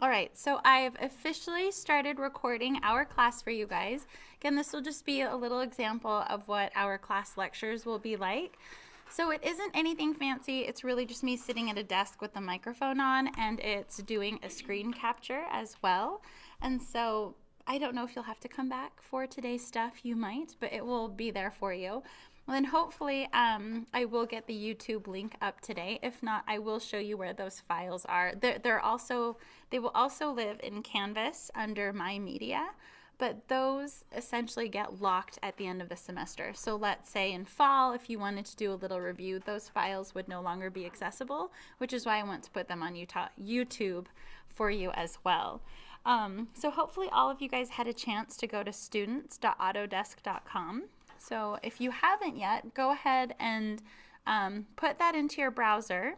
All right, so I've officially started recording our class for you guys. Again, this will just be a little example of what our class lectures will be like. So it isn't anything fancy. It's really just me sitting at a desk with the microphone on, and it's doing a screen capture as well. And so I don't know if you'll have to come back for today's stuff. You might, but it will be there for you. Well, then hopefully I will get the YouTube link up today. If not, I will show you where those files are. They will also live in Canvas under My Media, but those essentially get locked at the end of the semester. So let's say in fall, if you wanted to do a little review, those files would no longer be accessible, which is why I want to put them on YouTube for you as well. So hopefully all of you guys had a chance to go to students.autodesk.com. So if you haven't yet, go ahead and put that into your browser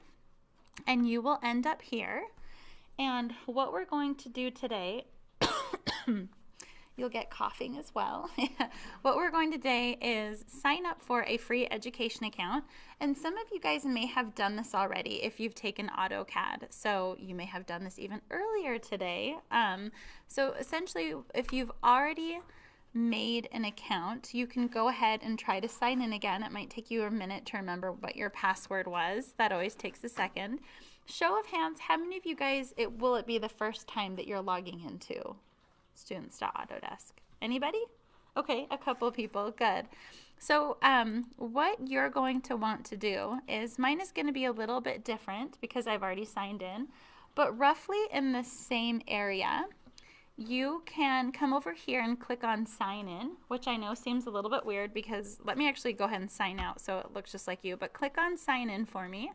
and you will end up here. And what we're going to do today, you'll get coughing as well. What we're going to do today is sign up for a free education account. And some of you guys may have done this already if you've taken AutoCAD. So you may have done this even earlier today. So essentially, if you've already made an account, you can go ahead and try to sign in again. It might take you a minute to remember what your password was. That always takes a second. Show of hands, how many of you guys, will it be the first time that you're logging into Students.Autodesk? Anybody? Okay, a couple of people, good. So what you're going to want to do is, mine is going to be a little bit different because I've already signed in, but roughly in the same area. You can come over here and click on sign in, which I know seems a little bit weird because let me actually go ahead and sign out so it looks just like you, but click on sign in for me.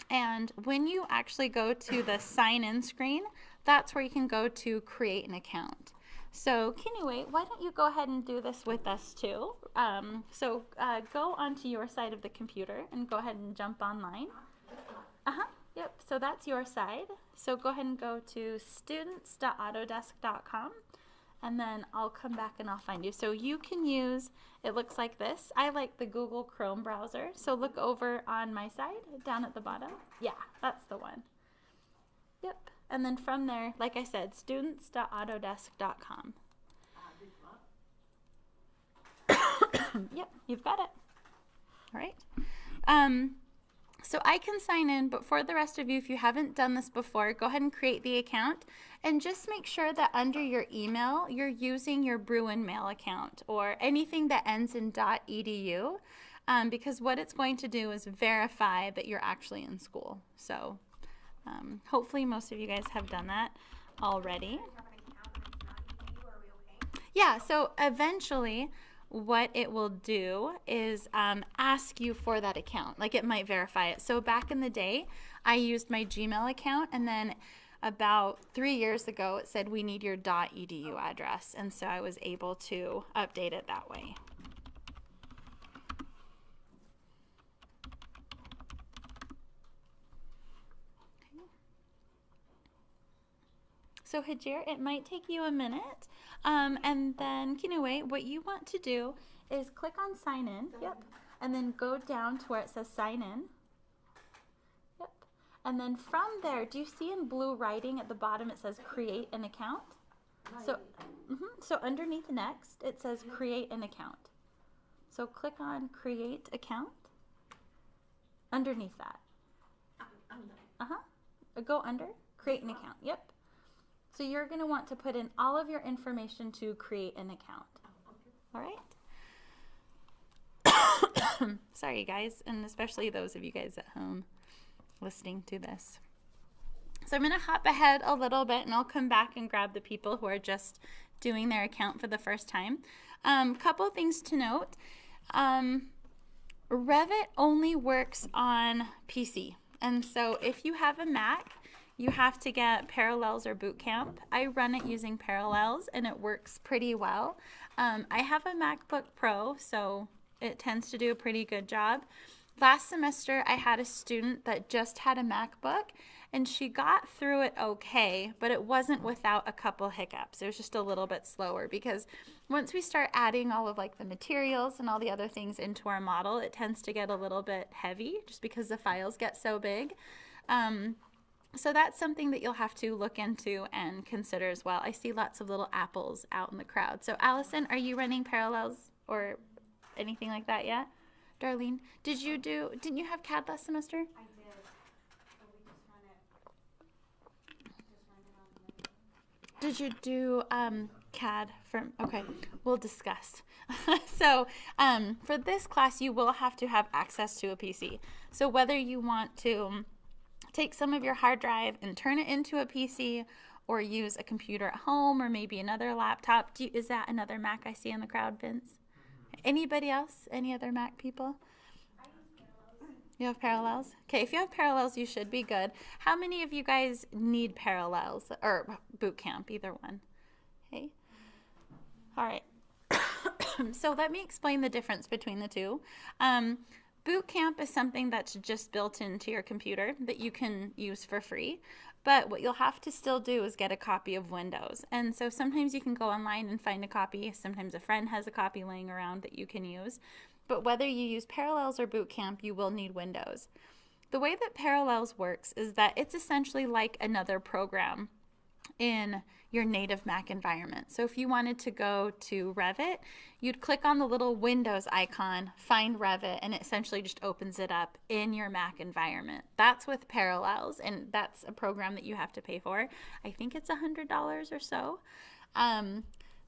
And when you actually go to the sign in screen, that's where you can go to create an account. So Kinuwe, why don't you go ahead and do this with us too? Go onto your side of the computer and go ahead and jump online. Yep, so that's your side. So go ahead and go to students.autodesk.com and then I'll come back and I'll find you. So you can use, it looks like this. I like the Google Chrome browser. So look over on my side, down at the bottom. Yeah, that's the one. Yep, and then from there, like I said, students.autodesk.com. Yep, you've got it. All right. So I can sign in, but for the rest of you, if you haven't done this before, go ahead and create the account and just make sure that under your email, you're using your Bruin Mail account or anything that ends in .edu, because what it's going to do is verify that you're actually in school. So hopefully most of you guys have done that already. Yeah, so eventually what it will do is ask you for that account. Like it might verify it. So back in the day, I used my Gmail account, and then about 3 years ago, it said we need your .edu address. And so I was able to update it that way. So Hajir, it might take you a minute. And then, Kinuwe, what you want to do is click on sign in. Yep. And then go down to where it says sign in. Yep. And then from there, do you see in blue writing at the bottom it says create an account? So underneath next, it says create an account. So click on create account. Underneath that. Go under, create an account. Yep. So you're going to want to put in all of your information to create an account. All right? Sorry, guys, and especially those of you guys at home listening to this. So I'm going to hop ahead a little bit, and I'll come back and grab the people who are just doing their account for the first time. Couple things to note. REVIT only works on PC, and so if you have a Mac, you have to get Parallels or Boot Camp. I run it using Parallels, and it works pretty well. I have a MacBook Pro, so it tends to do a pretty good job. Last semester, I had a student that just had a MacBook, and she got through it okay, but it wasn't without a couple hiccups. It was just a little bit slower because once we start adding all of like the materials and all the other things into our model, it tends to get a little bit heavy just because the files get so big. So that's something that you'll have to look into and consider as well. I see lots of little apples out in the crowd. So Allison, are you running parallels or anything like that yet? Darlene, didn't you have CAD last semester? I did. But we just run it on the Did you do CAD from, okay, we'll discuss. So for this class, you will have to have access to a PC. So whether you want to take some of your hard drive and turn it into a PC or use a computer at home or maybe another laptop. Is that another Mac I see in the crowd, Vince? Anybody else? Any other Mac people? I use Parallels. You have Parallels? Okay, if you have Parallels, you should be good. How many of you guys need Parallels or boot camp, either one? Okay. All right. So let me explain the difference between the two. Boot camp is something that's just built into your computer that you can use for free. But what you'll have to still do is get a copy of Windows. And so sometimes you can go online and find a copy. Sometimes a friend has a copy laying around that you can use. But whether you use Parallels or Boot Camp, you will need Windows. The way that Parallels works is that it's essentially like another program in your native Mac environment. So if you wanted to go to REVIT, you'd click on the little Windows icon, find REVIT, and it essentially just opens it up in your Mac environment. That's with Parallels, and that's a program that you have to pay for. I think it's $100 or so.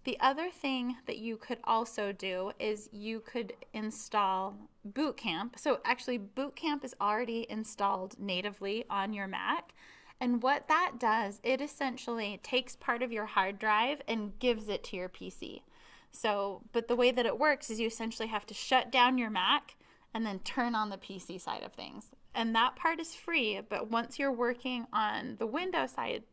The other thing that you could also do is you could install Boot Camp. So actually, Boot Camp is already installed natively on your Mac. And what that does, it essentially takes part of your hard drive and gives it to your PC. So, but the way that it works is you essentially have to shut down your Mac and then turn on the PC side of things. And that part is free, but once you're working on the Windows side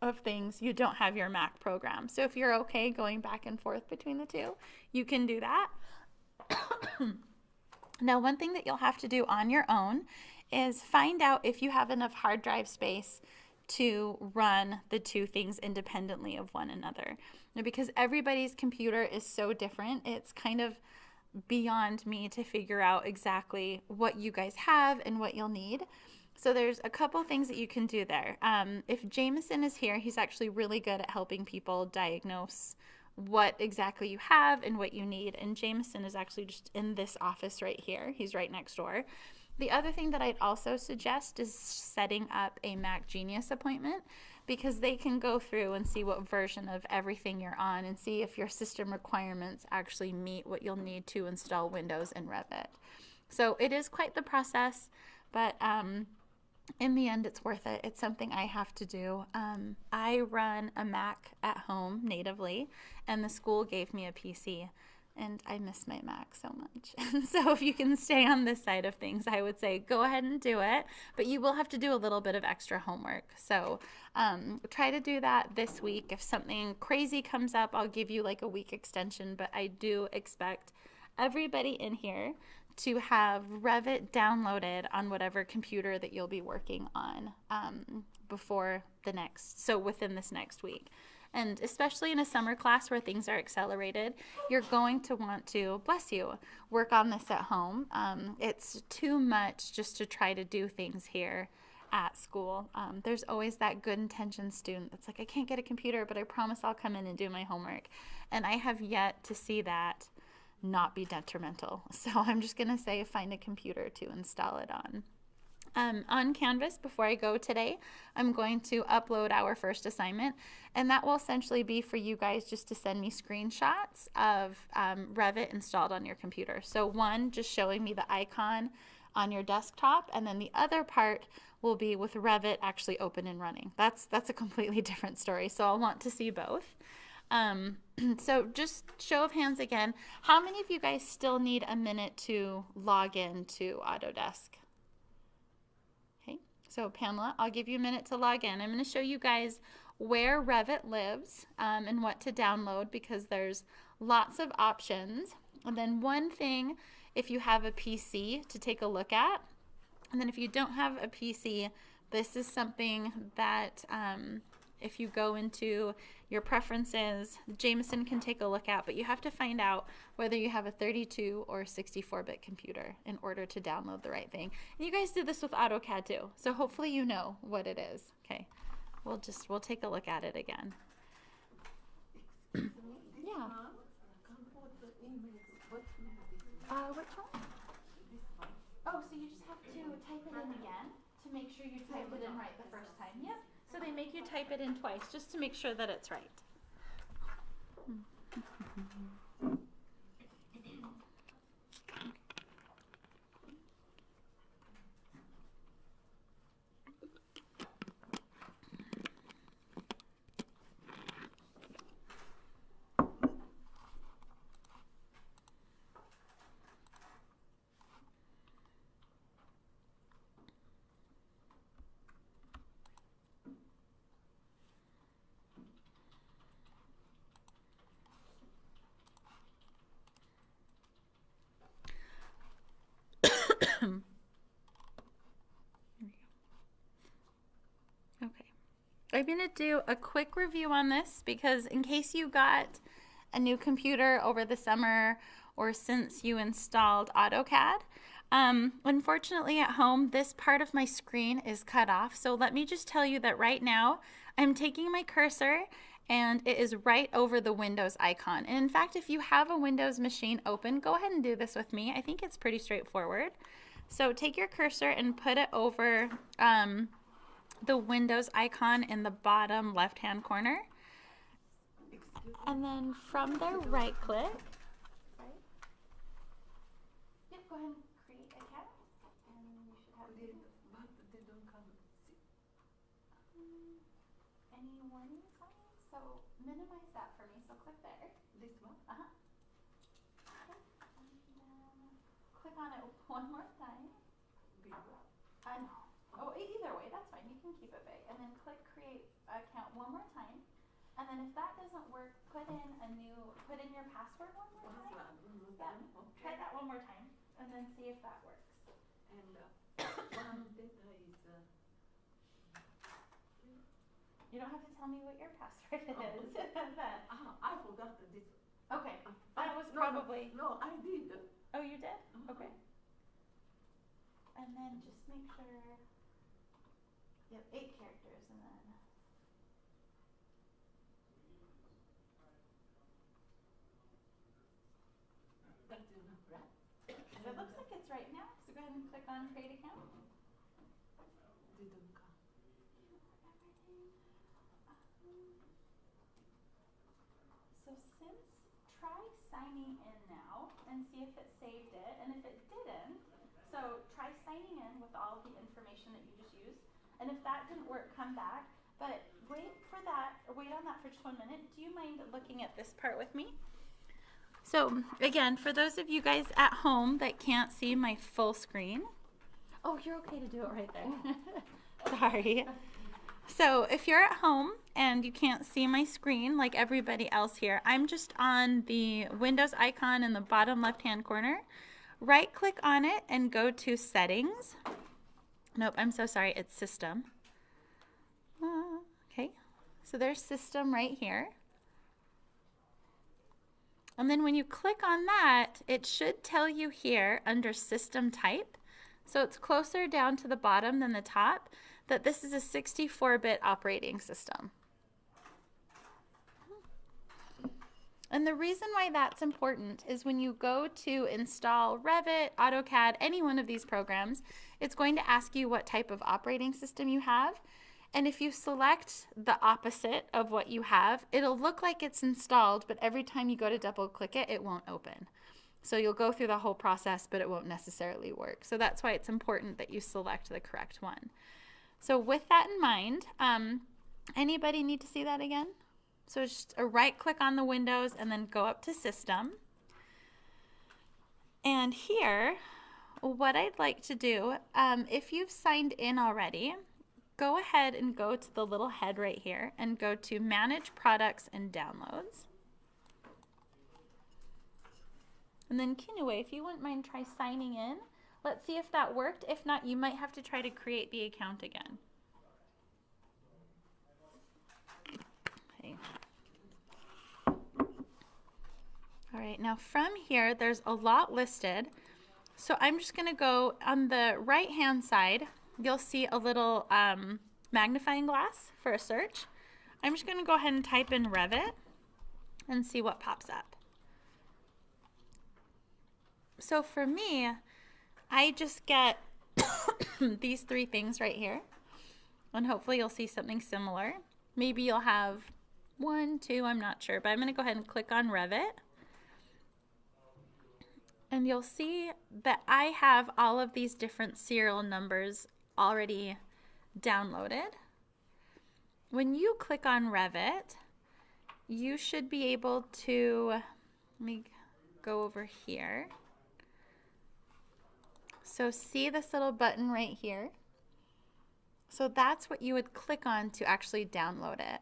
of things, you don't have your Mac program. So if you're okay going back and forth between the two, you can do that. Now, one thing that you'll have to do on your own is find out if you have enough hard drive space to run the two things independently of one another. Now, because everybody's computer is so different, it's kind of beyond me to figure out exactly what you guys have and what you'll need. So there's a couple things that you can do there. If Jameson is here, he's actually really good at helping people diagnose what exactly you have and what you need. And Jameson is actually just in this office right here. He's right next door. The other thing that I'd also suggest is setting up a Mac Genius appointment, because they can go through and see what version of everything you're on and see if your system requirements actually meet what you'll need to install Windows and REVIT. So it is quite the process, but in the end, it's worth it. It's something I have to do. I run a Mac at home natively, and the school gave me a PC. And I miss my Mac so much. And so if you can stay on this side of things, I would say go ahead and do it. But you will have to do a little bit of extra homework. So try to do that this week. If something crazy comes up, I'll give you like a week extension. But I do expect everybody in here to have REVIT downloaded on whatever computer that you'll be working on within this next week. And especially in a summer class where things are accelerated, you're going to want to, bless you, work on this at home. It's too much just to try to do things here at school. There's always that good intention student that's like, I can't get a computer, but I promise I'll come in and do my homework. And I have yet to see that not be detrimental. So I'm just going to say find a computer to install it on. On Canvas, before I go today, I'm going to upload our first assignment, and that will essentially be for you guys just to send me screenshots of REVIT installed on your computer. So one, just showing me the icon on your desktop, and then the other part will be with REVIT actually open and running. That's a completely different story, so I'll want to see both. So just show of hands again, how many of you guys still need a minute to log in to Autodesk? So Pamela, I'll give you a minute to log in. I'm going to show you guys where REVIT lives and what to download, because there's lots of options. And then one thing, if you have a PC, to take a look at. And then if you don't have a PC, this is something that if you go into your preferences, Jameson can take a look at, but you have to find out whether you have a 32 or 64-bit computer in order to download the right thing. And you guys did this with AutoCAD too, so hopefully you know what it is. Okay, we'll take a look at it again. Yeah. Which one? Oh, so you just have to type it in again to make sure you typed it in right the first time. Yep. So they make you type it in twice just to make sure that it's right. Okay, I'm going to do a quick review on this because in case you got a new computer over the summer or since you installed AutoCAD, unfortunately at home this part of my screen is cut off. So let me just tell you that right now I'm taking my cursor and it is right over the Windows icon. And in fact, if you have a Windows machine open, go ahead and do this with me. I think it's pretty straightforward. So take your cursor and put it over the Windows icon in the bottom left-hand corner. And then from there, right click. Right? Yep, go ahead and create an account. And you should have They don't come. any warning signs. So minimize that for me. So click there. This one? Okay. And then click on it one more time. Oh, either way, that's fine. You can keep it big. And then click create account one more time. And then if that doesn't work, put in your password one more time. Yeah. Okay. Try that one more time and then see if that works. And one data is. You don't have to tell me what your password is. I forgot this. Okay. That was probably. No, I did. Oh, you did? Okay. And then just make sure. Yep, 8 characters and then. That's enough, right? It looks like it's right now, so go ahead and click on create account. Didn't come. So try signing in now and see if it saved it, and if it didn't, so try signing in with all of the information that you just used, and if that didn't work, come back, but wait on that for just 1 minute. Do you mind looking at this part with me? So again, for those of you guys at home that can't see my full screen, oh, you're okay to do it right there. Sorry. So if you're at home and you can't see my screen like everybody else here, I'm just on the Windows icon in the bottom left-hand corner. Right click on it and go to Settings. Nope, I'm so sorry, it's System. Okay, so there's System right here. And then when you click on that, it should tell you here under System Type, so it's closer down to the bottom than the top, that this is a 64-bit operating system. And the reason why that's important is when you go to install Revit, AutoCAD, any one of these programs, it's going to ask you what type of operating system you have. And if you select the opposite of what you have, it'll look like it's installed, but every time you go to double click it, it won't open. So you'll go through the whole process, but it won't necessarily work. So that's why it's important that you select the correct one. So with that in mind, anybody need to see that again? So just a right click on the Windows and then go up to System. And here, what I'd like to do, if you've signed in already, go ahead and go to the little head right here and go to Manage Products and Downloads. And then Kinue, if you wouldn't mind try signing in. Let's see if that worked. If not, you might have to try to create the account again. now from here, there's a lot listed. So I'm just gonna go on the right-hand side. You'll see a little magnifying glass for a search. I'm just gonna go ahead and type in REVIT and see what pops up. So for me, I just get these three things right here. And hopefully you'll see something similar. Maybe you'll have 1, 2, I'm not sure, but I'm gonna go ahead and click on REVIT. And you'll see that I have all of these different serial numbers already downloaded. When you click on REVIT, you should be able to, let me go over here. So see this little button right here? So that's what you would click on to actually download it.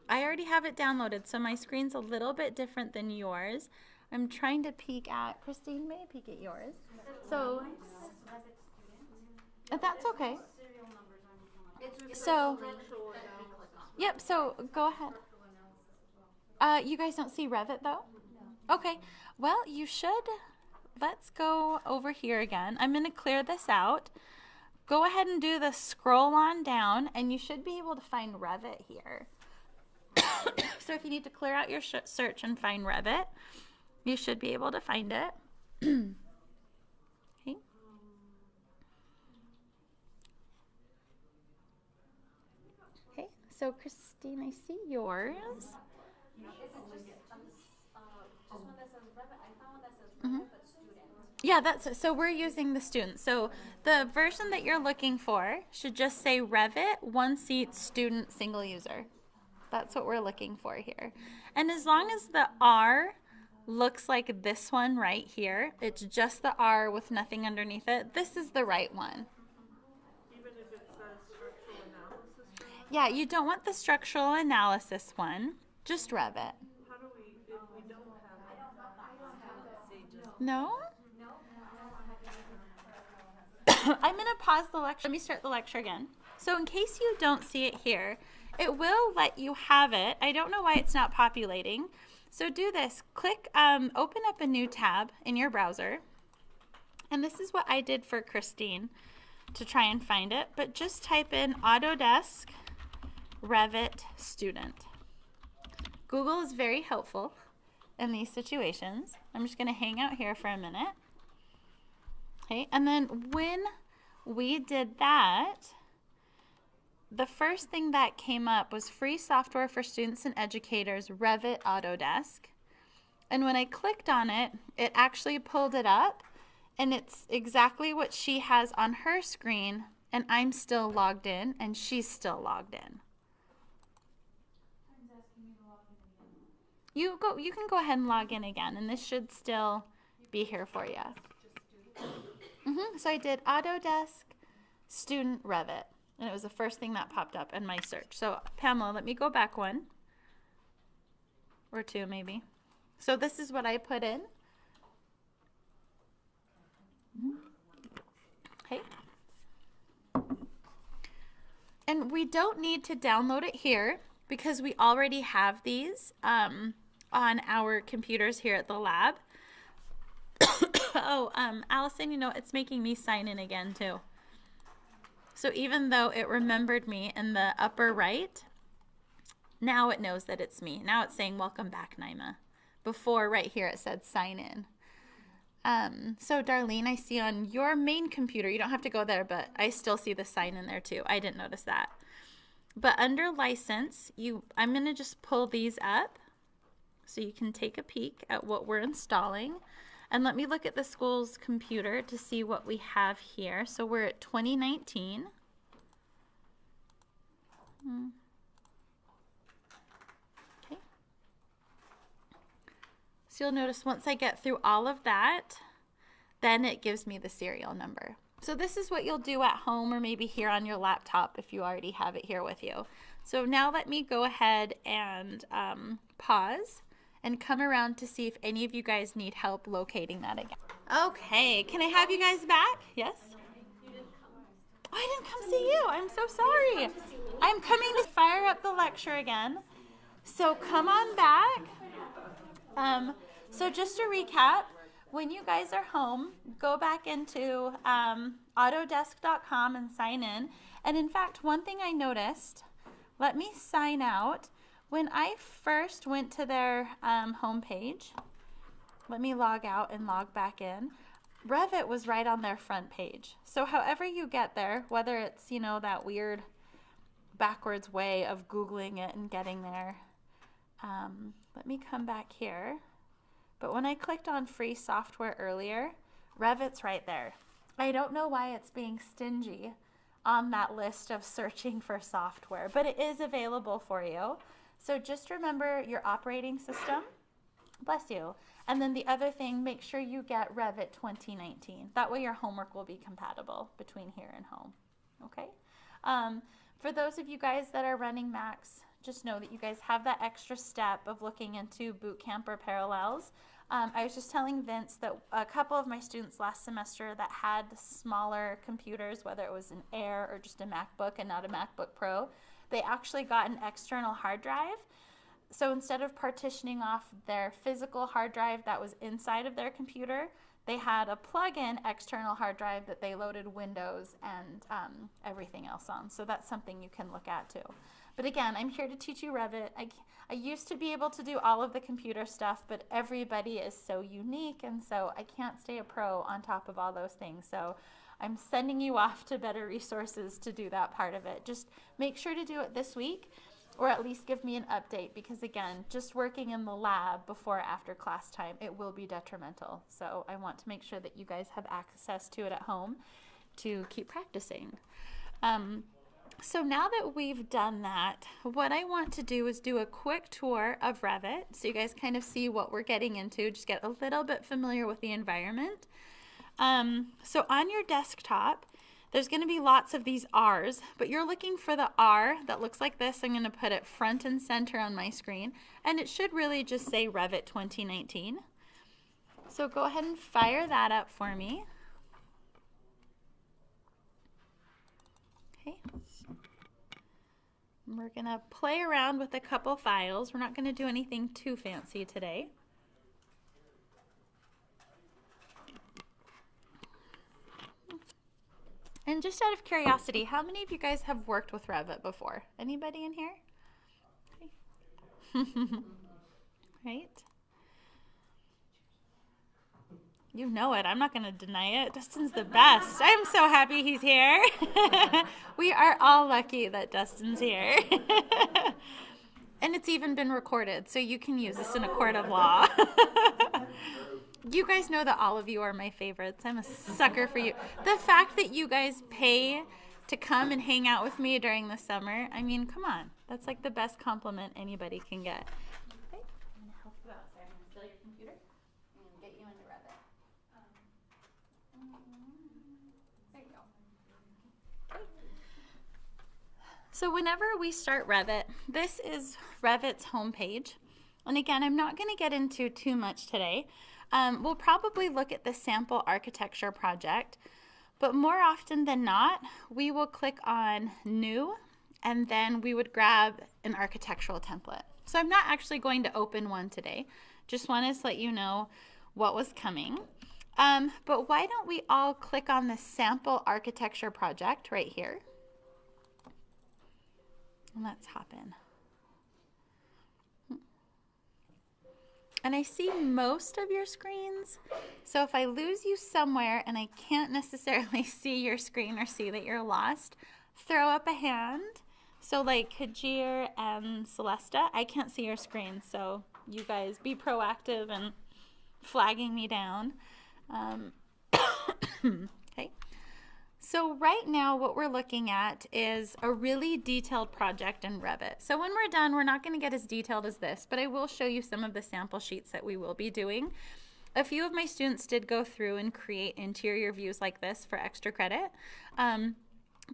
I already have it downloaded, so my screen's a little bit different than yours. I'm trying to peek at, Christine, may I peek at yours? So, that's okay. So, yep, so go ahead. You guys don't see REVIT though? Okay, well, you should. Let's go over here again. I'm going to clear this out. Go ahead and do the scroll on down, and you should be able to find REVIT here. So if you need to clear out your search and find REVIT, you should be able to find it. Okay. Okay, so Christine, I see yours. Yeah, that's it. So we're using the student. So the version that you're looking for should just say REVIT, 1 seat, student, single user. That's what we're looking for here. And as long as the R looks like this one right here, it's just the R with nothing underneath it, this is the right one. Even if it says structural analysis? Yeah, you don't want the structural analysis one, just REVIT. How do we, if we don't have it? No? I'm going to pause the lecture. Let me start the lecture again. So in case you don't see it here, it will let you have it. I don't know why it's not populating. So do this. Click, open up a new tab in your browser. And this is what I did for Christine to try and find it. But just type in Autodesk REVIT student. Google is very helpful in these situations. I'm just going to hang out here for a minute. Okay, and then when we did that, the first thing that came up was free software for students and educators, REVIT Autodesk. And when I clicked on it, it actually pulled it up, and it's exactly what she has on her screen, and I'm still logged in, and she's still logged in. You can go ahead and log in again, and this should still be here for you. So I did Autodesk student REVIT, and it was the first thing that popped up in my search. So Pamela, let me go back 1 or 2 maybe. So this is what I put in. Okay. And we don't need to download it here because we already have these on our computers here at the lab. Oh, Allison, you know, it's making me sign in again too. So even though it remembered me in the upper right, now it knows that it's me. Now it's saying, welcome back, Naima. Before, right here, it said sign in. So Darlene, I see on your main computer, you don't have to go there, but I still see the sign in there too. I didn't notice that. But under license, I'm going to just pull these up so you can take a peek at what we're installing. And let me look at the school's computer to see what we have here. So we're at 2019. Okay. So you'll notice once I get through all of that, then it gives me the serial number. So this is what you'll do at home or maybe here on your laptop if you already have it here with you. So now let me go ahead and pause and come around to see if any of you guys need help locating that again. Okay, can I have you guys back? Yes? Oh, I didn't come see you. I'm so sorry. I'm coming to fire up the lecture again. So come on back. So just to recap, when you guys are home, go back into autodesk.com and sign in. And in fact, one thing I noticed, let me sign out. When I first went to their homepage, let me log out and log back in. Revit was right on their front page. So however you get there, whether it's, you know, that weird backwards way of Googling it and getting there, let me come back here. But when I clicked on free software earlier, Revit's right there. I don't know why it's being stingy on that list of searching for software, but it is available for you. So just remember your operating system. Bless you. And then the other thing, make sure you get Revit 2019. That way your homework will be compatible between here and home. Okay? For those of you guys that are running Max, just know that you guys have that extra step of looking into boot camp or parallels. I was just telling Vince that a couple of my students last semester that had smaller computers, whether it was an Air or just a MacBook and not a MacBook Pro, they actually got an external hard drive. So instead of partitioning off their physical hard drive that was inside of their computer, they had a plug-in external hard drive that they loaded Windows and everything else on. So that's something you can look at too. But again, I'm here to teach you Revit. I used to be able to do all of the computer stuff, but everybody is so unique, and so I can't stay a pro on top of all those things. So I'm sending you off to better resources to do that part of it. Just make sure to do it this week, or at least give me an update, because again, just working in the lab before or after class time, it will be detrimental. So I want to make sure that you guys have access to it at home to keep practicing. So now that we've done that, what I want to do is do a quick tour of Revit so you guys kind of see what we're getting into, just get a little bit familiar with the environment. So on your desktop, there's going to be lots of these R's, but you're looking for the R that looks like this. I'm going to put it front and center on my screen, and it should really just say Revit 2019. So go ahead and fire that up for me. Okay. We're going to play around with a couple files. We're not going to do anything too fancy today. And just out of curiosity, how many of you guys have worked with Revit before? Anybody in here? Okay. Right? You know it. I'm not going to deny it. Dustin's the best. I'm so happy he's here. We are all lucky that Dustin's here. And it's even been recorded, so you can use this in a court of law. You guys know that all of you are my favorites. I'm a sucker for you. The fact that you guys pay to come and hang out with me during the summer, I mean, come on. That's like the best compliment anybody can get. Okay, I'm going to help you out, Sarah. I'm going to steal your computer and get you into Revit. There you go. Okay. So whenever we start Revit, this is Revit's homepage. And again, I'm not going to get into too much today. We'll probably look at the sample architecture project, but more often than not, we will click on New, and then we would grab an architectural template. So I'm not actually going to open one today. Just wanted to let you know what was coming. But why don't we all click on the sample architecture project right here. And let's hop in. And I see most of your screens, so if I lose you somewhere and I can't necessarily see your screen or see that you're lost, throw up a hand. So like Hajir and Celesta, I can't see your screen, so you guys be proactive and flagging me down. Okay. So right now what we're looking at is a really detailed project in Revit. So when we're done, we're not going to get as detailed as this, but I will show you some of the sample sheets that we will be doing. A few of my students did go through and create interior views like this for extra credit.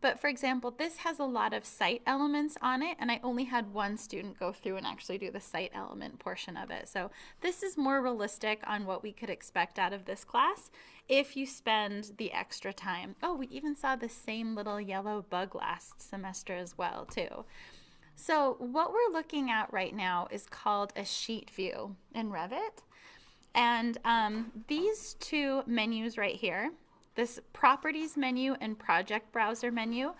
But for example, this has a lot of site elements on it, and I only had one student go through and actually do the site element portion of it. So this is more realistic on what we could expect out of this class if you spend the extra time. Oh, we even saw the same little yellow bug last semester as well, too. So what we're looking at right now is called a sheet view in Revit. And these two menus right here, this properties menu and project browser menu,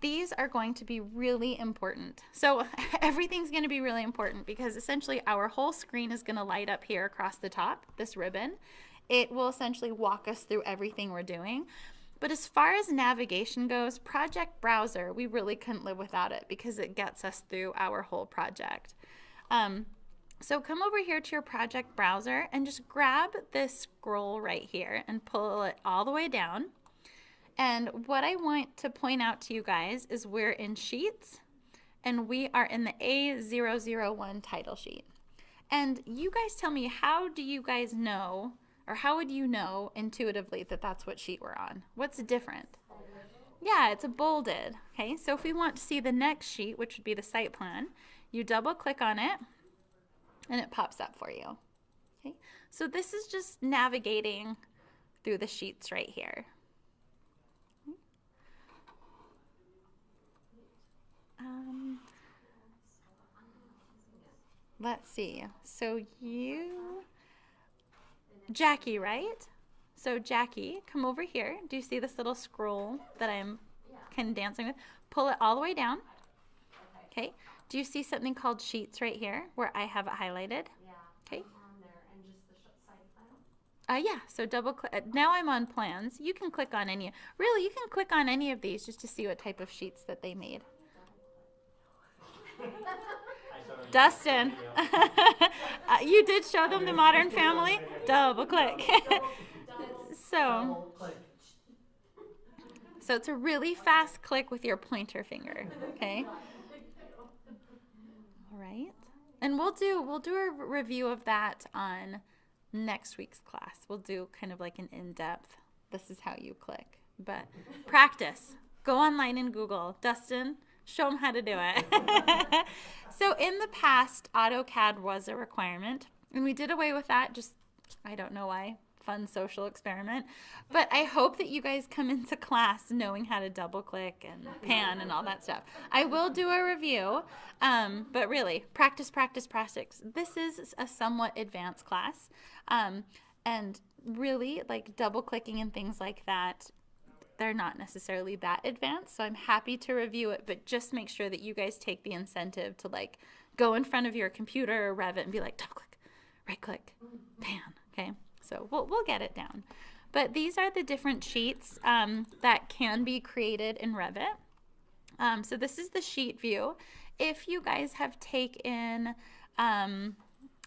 these are going to be really important. So everything's going to be really important because essentially our whole screen is going to light up here across the top, this ribbon. It will essentially walk us through everything we're doing. But as far as navigation goes, project browser, we really couldn't live without it because it gets us through our whole project. So come over here to your project browser and just grab this scroll right here and pull it all the way down. And what I want to point out to you guys is we're in Sheets and we are in the A001 title sheet. And you guys tell me, how do you guys know, or how would you know intuitively that that's what sheet we're on? What's different? Yeah, it's a bolded. Okay, so if we want to see the next sheet, which would be the site plan, you double click on it and it pops up for you. Okay, so this is just navigating through the sheets right here. Let's see. So Jackie, right? So Jackie, come over here. Do you see this little scroll that I'm kind of dancing with? Pull it all the way down. Okay. Do you see something called Sheets right here where I have it highlighted? Yeah. Okay. On there and just the site plan. Yeah, so double click. Now I'm on plans. You can click on any, really, you can click on any of these just to see what type of sheets that they made. Dustin, you did show them the Modern Family? Double click. So it's a really fast click with your pointer finger, okay? All right. And we'll do a review of that on next week's class. We'll do kind of like an in-depth, this is how you click. But practice. Go online and Google. Dustin, show them how to do it. So in the past, AutoCAD was a requirement, and we did away with that. Just, I don't know why. Fun social experiment. But I hope that you guys come into class knowing how to double click and pan and all that stuff. I will do a review, but really, practice, practice, practice. This is a somewhat advanced class, and really, like double clicking and things like that, they're not necessarily that advanced, so I'm happy to review it, but just make sure that you guys take the incentive to like go in front of your computer or Revit and be like double click, right click, pan, okay? So we'll get it down. But these are the different sheets that can be created in Revit. So this is the sheet view. If you guys have taken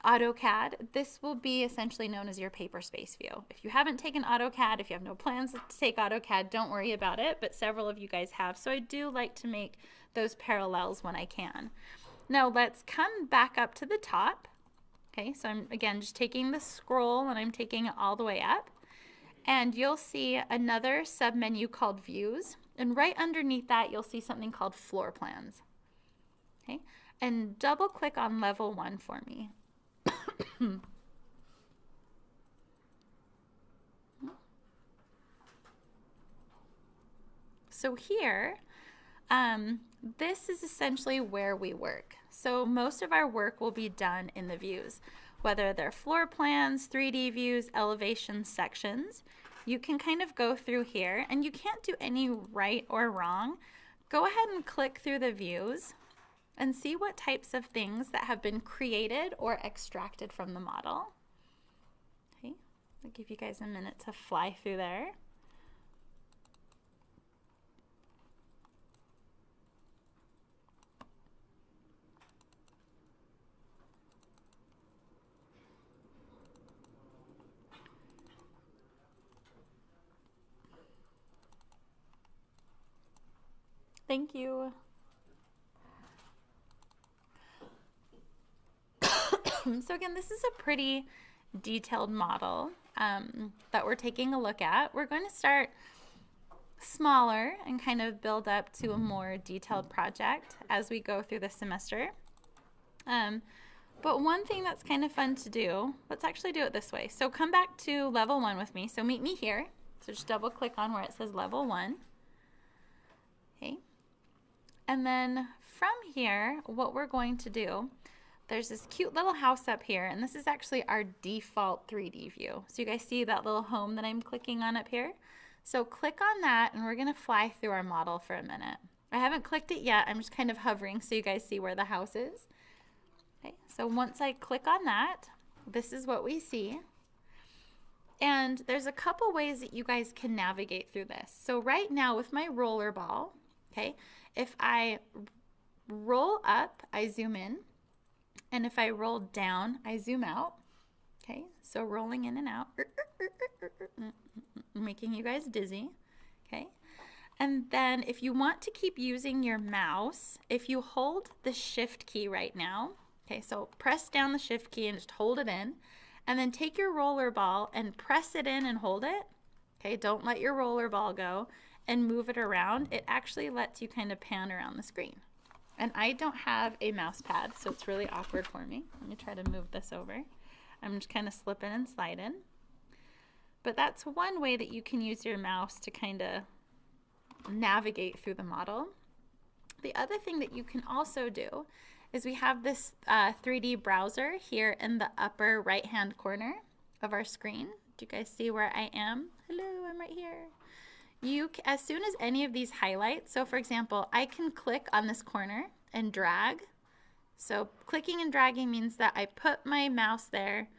AutoCAD, this will be essentially known as your paper space view. If you haven't taken AutoCAD, if you have no plans to take AutoCAD, don't worry about it, but several of you guys have, so I do like to make those parallels when I can. Now let's come back up to the top. Okay, so I'm again just taking the scroll and I'm taking it all the way up, and you'll see another submenu called Views, and right underneath that you'll see something called Floor Plans. Okay, and double click on level 1 for me. So here, this is essentially where we work. So most of our work will be done in the views, whether they're floor plans, 3D views, elevation sections. You can kind of go through here, and you can't do any right or wrong. Go ahead and click through the views and see what types of things that have been created or extracted from the model. Okay, I'll give you guys a minute to fly through there. Thank you. So again, this is a pretty detailed model that we're taking a look at. We're going to start smaller and kind of build up to a more detailed project as we go through the semester. But one thing that's kind of fun to do, let's actually do it this way. So come back to level 1 with me. So meet me here. So just double click on where it says level 1. Okay. And then from here, what we're going to do, there's this cute little house up here, and this is actually our default 3D view. So you guys see that little home that I'm clicking on up here? So click on that, and we're gonna fly through our model for a minute. I haven't clicked it yet, I'm just kind of hovering so you guys see where the house is. Okay, so once I click on that, this is what we see. And there's a couple ways that you guys can navigate through this. So right now with my roller ball, okay, if I roll up, I zoom in. And if I roll down, I zoom out. Okay, so rolling in and out, making you guys dizzy. Okay, and then if you want to keep using your mouse, if you hold the shift key right now, okay, so press down the shift key and just hold it in, and then take your roller ball and press it in and hold it. Okay, don't let your roller ball go and move it around. It actually lets you kind of pan around the screen. And I don't have a mouse pad, so it's really awkward for me. Let me try to move this over. I'm just kind of slipping and sliding. But that's one way that you can use your mouse to kind of navigate through the model. The other thing that you can also do is we have this 3D browser here in the upper right-hand corner of our screen. Do you guys see where I am? Hello, I'm right here. As soon as any of these highlights, so for example, I can click on this corner and drag. So clicking and dragging means that I put my mouse there,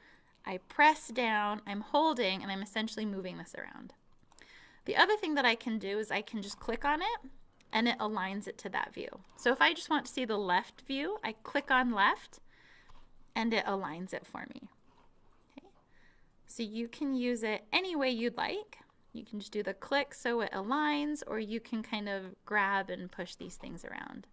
I press down, I'm holding, and I'm essentially moving this around. The other thing that I can do is I can just click on it and it aligns it to that view. So if I just want to see the left view, I click on left and it aligns it for me. Okay. So you can use it any way you'd like. You can just do the click so it aligns, or you can kind of grab and push these things around.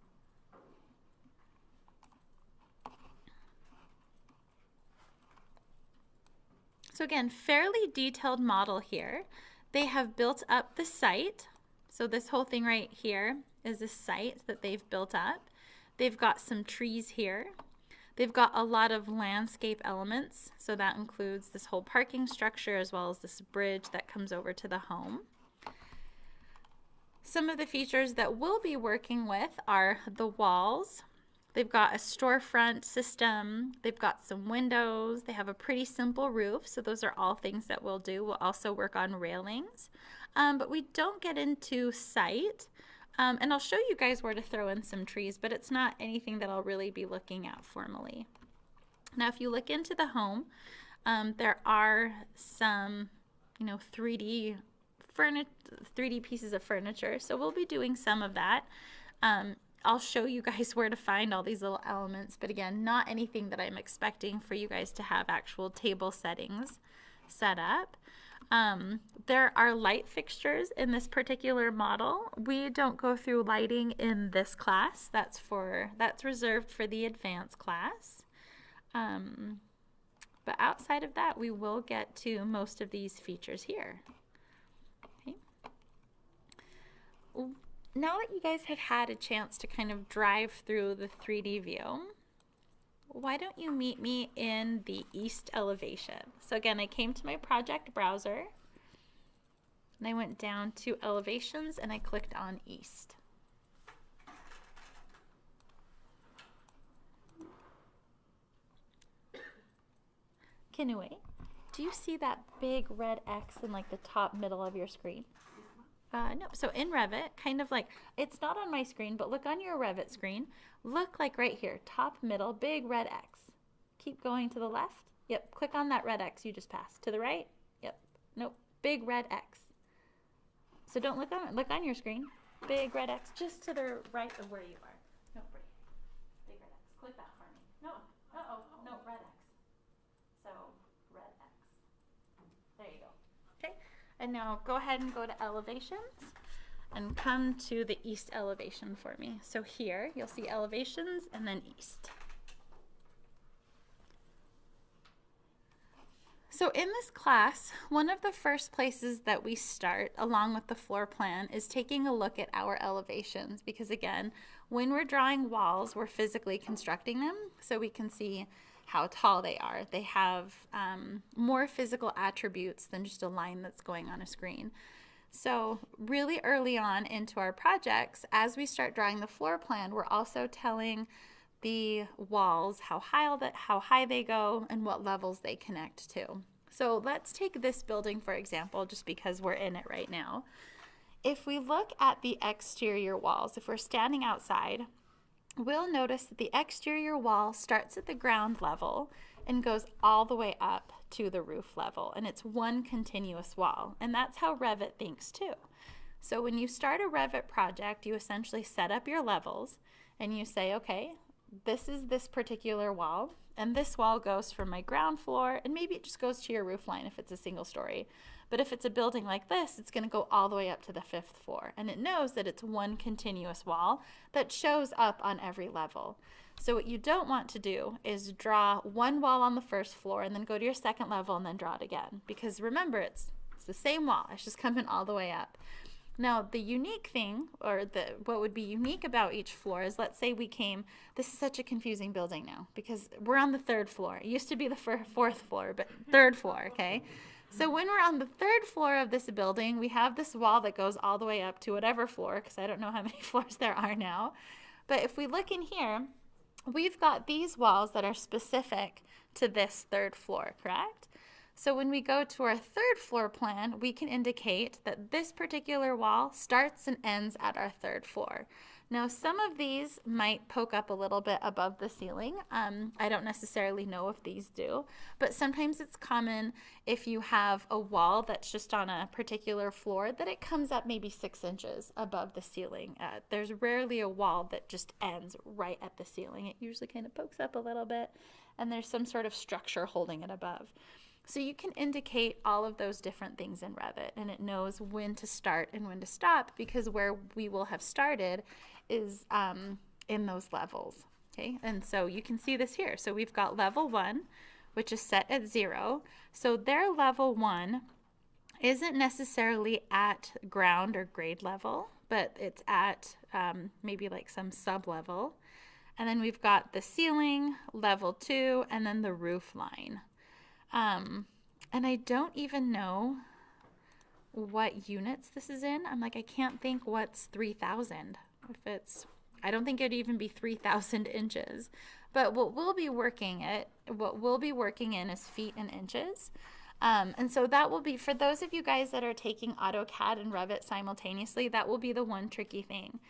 So again, fairly detailed model here. They have built up the site. So this whole thing right here is a site that they've built up. They've got some trees here. They've got a lot of landscape elements, so that includes this whole parking structure as well as this bridge that comes over to the home. Some of the features that we'll be working with are the walls. They've got a storefront system. They've got some windows. They have a pretty simple roof, so those are all things that we'll do. We'll also work on railings, but we don't get into site. And I'll show you guys where to throw in some trees, but it's not anything that I'll really be looking at formally. Now, if you look into the home, there are some, 3D pieces of furniture. So we'll be doing some of that. I'll show you guys where to find all these little elements, but again, not anything that I'm expecting for you guys to have actual table settings set up. There are light fixtures in this particular model. We don't go through lighting in this class. That's reserved for the advanced class. But outside of that, we will get to most of these features here. Okay. Now that you guys have had a chance to kind of drive through the 3D view, why don't you meet me in the east elevation? So again, I came to my project browser and I went down to elevations and I clicked on east. Kinue, do you see that big red X in like the top middle of your screen? No, so in REVIT, kind of like, it's not on my screen, but look on your REVIT screen. Look like right here, top middle, big red X. Keep going to the left. Yep, click on that red X you just passed. To the right. Yep, nope, big red X. So don't look on it, look on your screen. Big red X, just to the right of where you are. No, big red X, click that for me. No, no, red X. So, red X. There you go. Okay. And now go ahead and go to elevations and come to the east elevation for me. So here you'll see elevations and then east. So in this class, one of the first places that we start along with the floor plan is taking a look at our elevations, because again, when we're drawing walls, we're physically constructing them so we can see how tall they are. They have more physical attributes than just a line that's going on a screen. So really early on into our projects, as we start drawing the floor plan, we're also telling the walls how high they go and what levels they connect to. So let's take this building for example, just because we're in it right now. If we look at the exterior walls, if we're standing outside, we'll notice that the exterior wall starts at the ground level and goes all the way up to the roof level, and it's one continuous wall, and that's how REVIT thinks too. So when you start a REVIT project, you essentially set up your levels and you say, okay, this is this particular wall, and this wall goes from my ground floor, and maybe it just goes to your roof line if it's a single story. But if it's a building like this, it's going to go all the way up to the 5th floor, and it knows that it's one continuous wall that shows up on every level. So what you don't want to do is draw one wall on the 1st floor and then go to your 2nd level and then draw it again, because remember, it's the same wall. It's just coming all the way up. Now, the unique thing, or what would be unique about each floor is, let's say we came, this is such a confusing building now because we're on the 3rd floor. It used to be the 4th floor, but 3rd floor, okay? So when we're on the 3rd floor of this building, we have this wall that goes all the way up to whatever floor, because I don't know how many floors there are now. But if we look in here, we've got these walls that are specific to this 3rd floor, correct? So when we go to our 3rd floor plan, we can indicate that this particular wall starts and ends at our 3rd floor. Now, some of these might poke up a little bit above the ceiling. I don't necessarily know if these do, but sometimes it's common if you have a wall that's just on a particular floor that it comes up maybe 6 inches above the ceiling. There's rarely a wall that just ends right at the ceiling. It usually kind of pokes up a little bit, and there's some sort of structure holding it above. So you can indicate all of those different things in REVIT, and it knows when to start and when to stop, because where we will have started is in those levels, okay? And so you can see this here. So we've got level 1, which is set at 0. So their level 1 isn't necessarily at ground or grade level, but it's at maybe like some sub-level. And then we've got the ceiling, level 2, and then the roof line. And I don't even know what units this is in. I'm like, I can't think what's 3,000. I don't think it'd even be 3,000 inches. But what we'll be working in is feet and inches. And so that will be, for those of you guys that are taking AutoCAD and REVIT simultaneously, that will be the one tricky thing.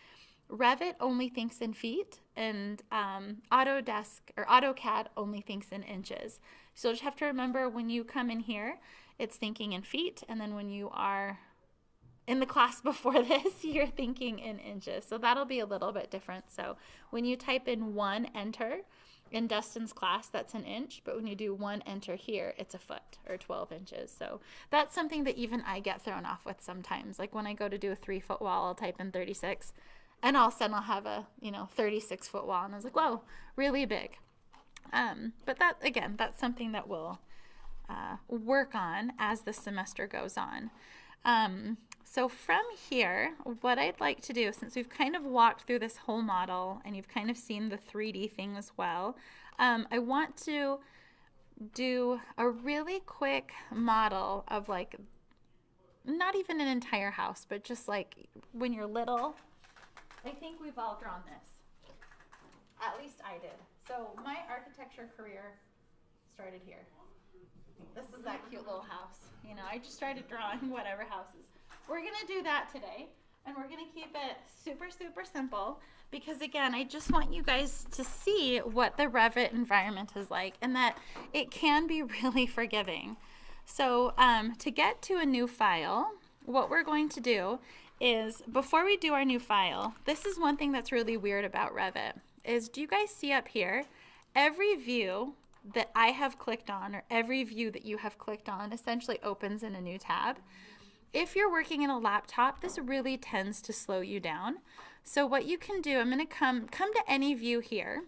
REVIT only thinks in feet, and AutoCAD only thinks in inches. So you'll just have to remember, when you come in here, it's thinking in feet, and then when you are in the class before this, you're thinking in inches. So that'll be a little bit different. So when you type in 1 enter in Dustin's class, that's an inch, but when you do 1 enter here, it's a foot, or 12 inches. So that's something that even I get thrown off with sometimes. Like when I go to do a 3-foot wall, I'll type in 36. And all of a sudden I'll have a 36-foot wall, and I was like, whoa, really big. But that, again, that's something that we'll work on as the semester goes on. So from here, what I'd like to do, since we've kind of walked through this whole model and you've kind of seen the 3D thing as well, I want to do a really quick model of, like, not even an entire house, but just like when you're little. I think we've all drawn this. At least I did. So my architecture career started here. This is that cute little house. I just started drawing whatever houses. We're going to do that today, and we're going to keep it super, super simple because, again, I just want you guys to see what the REVIT environment is like, and that it can be really forgiving. So to get to a new file, what we're going to do is, before we do our new file, this is one thing that's really weird about REVIT, is, do you guys see up here, every view that I have clicked on, or every view that you have clicked on, essentially opens in a new tab. If you're working in a laptop, this really tends to slow you down. So what you can do, I'm going to come to any view here,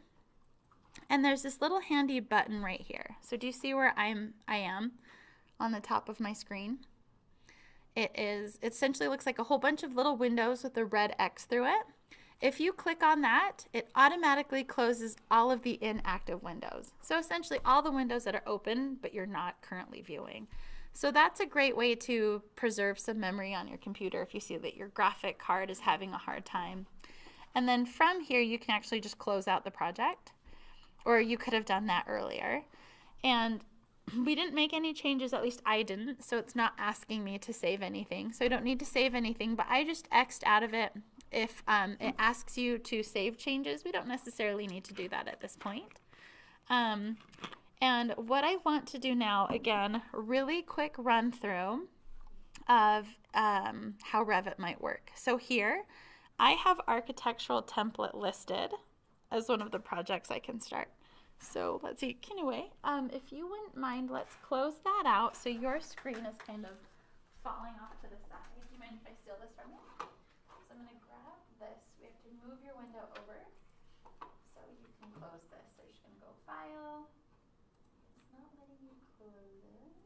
and there's this little handy button right here. So do you see where I am on the top of my screen? It essentially looks like a whole bunch of little windows with a red X through it. If you click on that, it automatically closes all of the inactive windows. So essentially all the windows that are open but you're not currently viewing. So that's a great way to preserve some memory on your computer if you see that your graphic card is having a hard time. And then from here, you can actually just close out the project, or you could have done that earlier. And we didn't make any changes, at least I didn't, so it's not asking me to save anything. So I don't need to save anything, but I just X'd out of it. If it asks you to save changes, we don't necessarily need to do that at this point. And what I want to do now, again, really quick run through of how Revit might work. So here, I have architectural template listed as one of the projects I can start. So let's see, Kinue, if you wouldn't mind, let's close that out so your screen is kind of falling off to the side. Do you mind if I steal this from you? So I'm going to grab this. We have to move your window over so you can close this. So you're just going to go File. It's not letting you close it.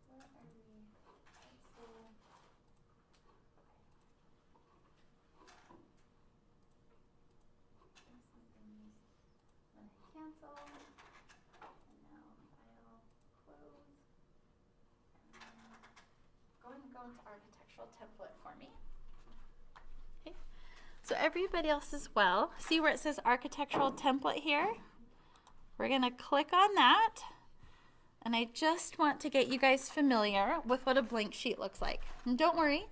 Where are we? Let's see. Cancel, and now File, Close, and go ahead and go into Architectural Template for me. Okay, so everybody else as well, see where it says Architectural Template here? We're going to click on that, and I just want to get you guys familiar with what a blank sheet looks like. And don't worry,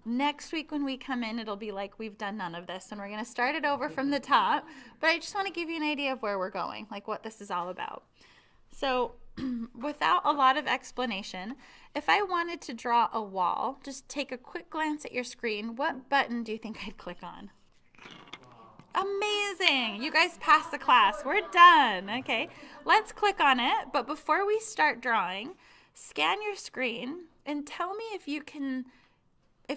next week when we come in, it'll be like we've done none of this, and we're going to start it over from the top. But I just want to give you an idea of where we're going, like what this is all about. So without a lot of explanation, if I wanted to draw a wall, just take a quick glance at your screen. What button do you think I'd click on? Amazing. You guys passed the class. We're done. Okay, let's click on it. But before we start drawing, scan your screen and tell me if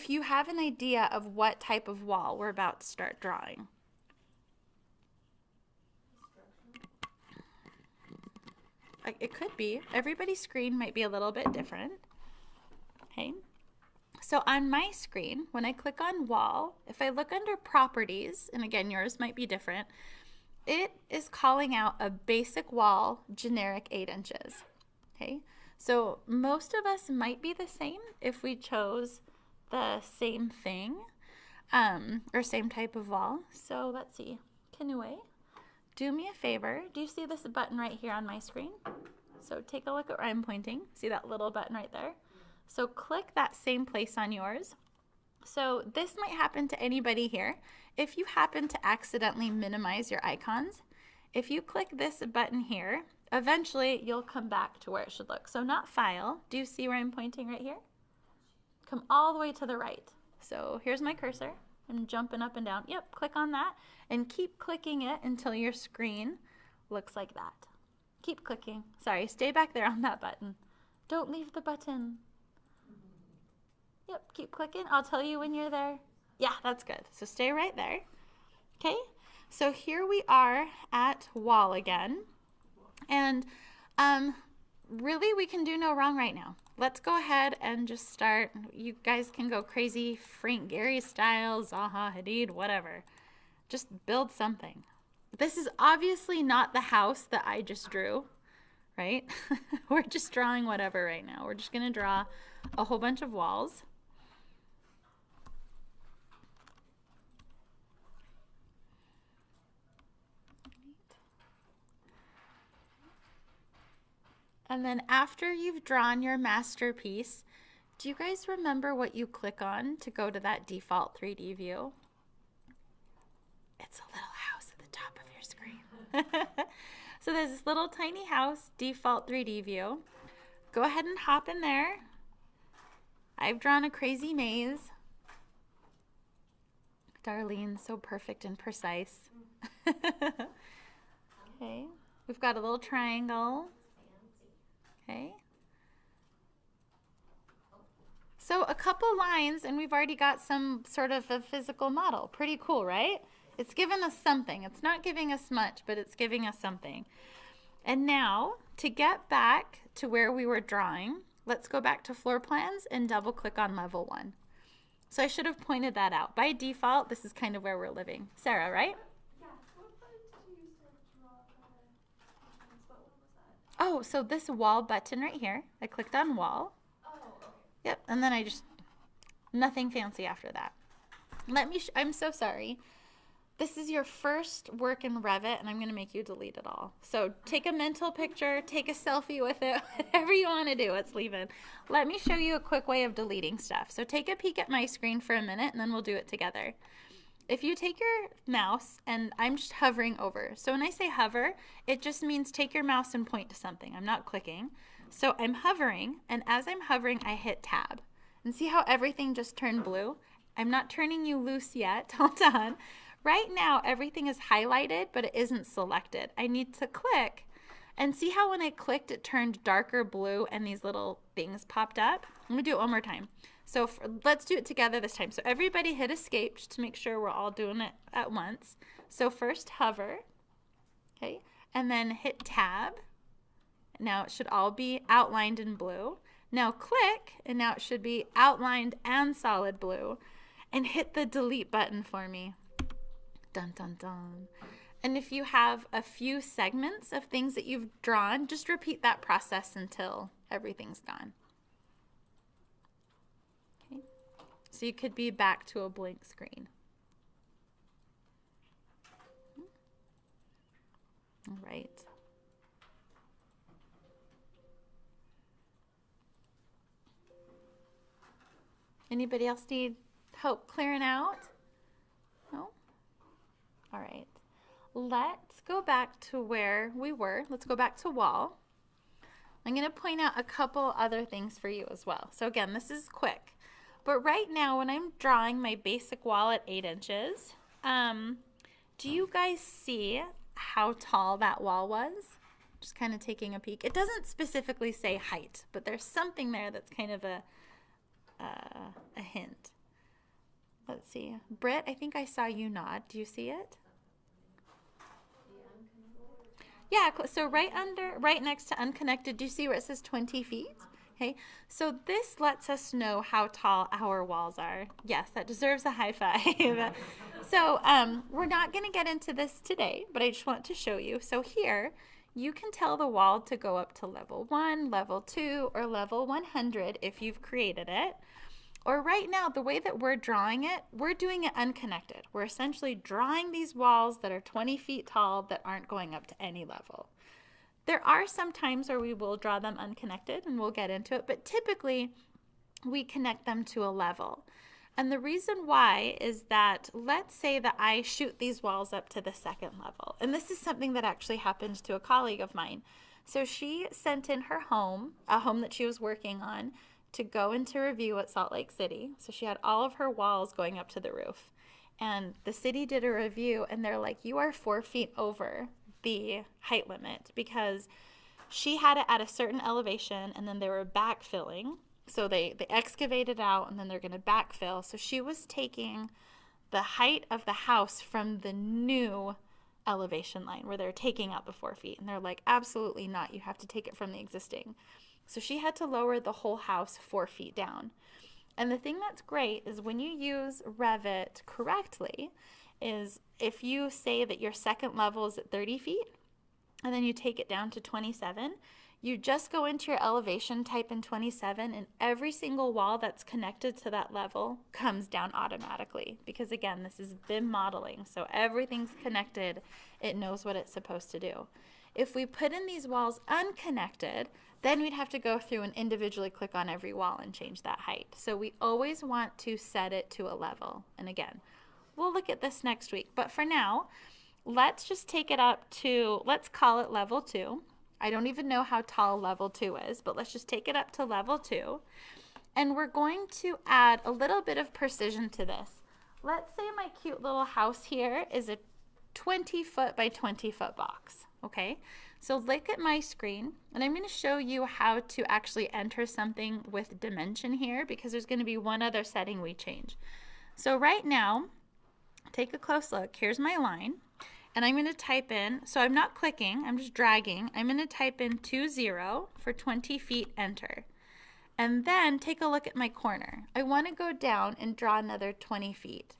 you have an idea of what type of wall we're about to start drawing. It could be. Everybody's screen might be a little bit different. Okay. So on my screen, when I click on wall, if I look under properties, and again, yours might be different, it is calling out a basic wall, generic 8 inches. Okay. So most of us might be the same if we chose the same thing or same type of wall. So let's see. Kinue, do me a favor. Do you see this button right here on my screen? So take a look at where I'm pointing. See that little button right there? So click that same place on yours. So this might happen to anybody here. If you happen to accidentally minimize your icons, if you click this button here, eventually you'll come back to where it should look. So not File. Do you see where I'm pointing right here? Come all the way to the right. So here's my cursor. I'm jumping up and down. Yep, click on that and keep clicking it until your screen looks like that. Keep clicking. Sorry, stay back there on that button. Don't leave the button. Yep, keep clicking. I'll tell you when you're there. Yeah, that's good. So stay right there. Okay, so here we are at wall again. And really, we can do no wrong right now. Let's go ahead and just start. You guys can go crazy, Frank Gehry style, Zaha Hadid, whatever. Just build something. This is obviously not the house that I just drew, right? We're just drawing whatever right now. We're just going to draw a whole bunch of walls. And then after you've drawn your masterpiece, do you guys remember what you click on to go to that default 3D view? It's a little house at the top of your screen. So there's this little tiny house, default 3D view. Go ahead and hop in there. I've drawn a crazy maze. Darlene, so perfect and precise. Okay, we've got a little triangle. Okay. So a couple lines and we've already got some sort of a physical model. Pretty cool, right? It's given us something. It's not giving us much, but it's giving us something. And now to get back to where we were drawing, let's go back to floor plans and double click on level 1. So I should have pointed that out. By default, this is kind of where we're living. Sarah, right? Yeah, what did you use to draw the what was Oh, so this wall button right here, I clicked on wall. Oh, okay. Yep, and then I just, nothing fancy after that. I'm so sorry. This is your first work in Revit, and I'm going to make you delete it all. So take a mental picture, take a selfie with it, whatever you want to do, it's leaving. Let me show you a quick way of deleting stuff. So take a peek at my screen for a minute, and then we'll do it together. If you take your mouse, and I'm just hovering over. So when I say hover, it just means take your mouse and point to something. I'm not clicking. So I'm hovering, and as I'm hovering, I hit tab. And see how everything just turned blue? I'm not turning you loose yet. Hold on. Right now, everything is highlighted, but it isn't selected. I need to click, and see how when I clicked, it turned darker blue and these little things popped up? I'm gonna do it one more time. So let's do it together this time. So everybody hit escape just to make sure we're all doing it at once. So first hover, okay, and then hit tab. Now it should all be outlined in blue. Now click, and now it should be outlined and solid blue. And hit the delete button for me. Dun, dun, dun. And if you have a few segments of things that you've drawn, just repeat that process until everything's gone. Okay. So you could be back to a blank screen. All right. Anybody else need help clearing out? No? All right. Let's go back to where we were. Let's go back to wall. I'm going to point out a couple other things for you as well. So again, this is quick. But right now, when I'm drawing my basic wall at 8 inches, do you guys see how tall that wall was? Just kind of taking a peek. It doesn't specifically say height, but there's something there that's kind of a hint. Let's see. Britt, I think I saw you nod. Do you see it? Yeah, so right next to unconnected, do you see where it says 20 feet? Okay, so this lets us know how tall our walls are. Yes, that deserves a high five. So we're not going to get into this today, but I just want to show you. So here, you can tell the wall to go up to level 1, level 2, or level 100 if you've created it. Or right now, the way that we're drawing it, we're doing it unconnected. We're essentially drawing these walls that are 20 feet tall that aren't going up to any level. There are some times where we will draw them unconnected, and we'll get into it, but typically we connect them to a level. And the reason why is that, let's say that I shoot these walls up to the 2nd level. And this is something that actually happened to a colleague of mine. So she sent in her home, a home that she was working on, to go into review at Salt Lake City. So she had all of her walls going up to the roof. And the city did a review, and they're like, you are 4 feet over the height limit, because she had it at a certain elevation, and then they were backfilling. So they excavated out, and then they're going to backfill. So she was taking the height of the house from the new elevation line where they're taking out the 4 feet. And they're like, absolutely not. You have to take it from the existing. So she had to lower the whole house 4 feet down. And the thing that's great is when you use Revit correctly is if you say that your 2nd level is at 30 feet and then you take it down to 27, you just go into your elevation, type in 27, and every single wall that's connected to that level comes down automatically. Because again, this is BIM modeling, so everything's connected. It knows what it's supposed to do. If we put in these walls unconnected, then we'd have to go through and individually click on every wall and change that height. So we always want to set it to a level. And again, we'll look at this next week. But for now, let's just take it up to, let's call it level 2. I don't even know how tall level 2 is, but let's just take it up to level 2. And we're going to add a little bit of precision to this. Let's say my cute little house here is a 20 foot by 20 foot box. Okay, so look at my screen, and I'm going to show you how to actually enter something with dimension here, because there's going to be one other setting we change. So right now, take a close look. Here's my line, and I'm going to type in, so I'm not clicking, I'm just dragging. I'm going to type in 20 for 20 feet, enter. And then take a look at my corner. I want to go down and draw another 20 feet.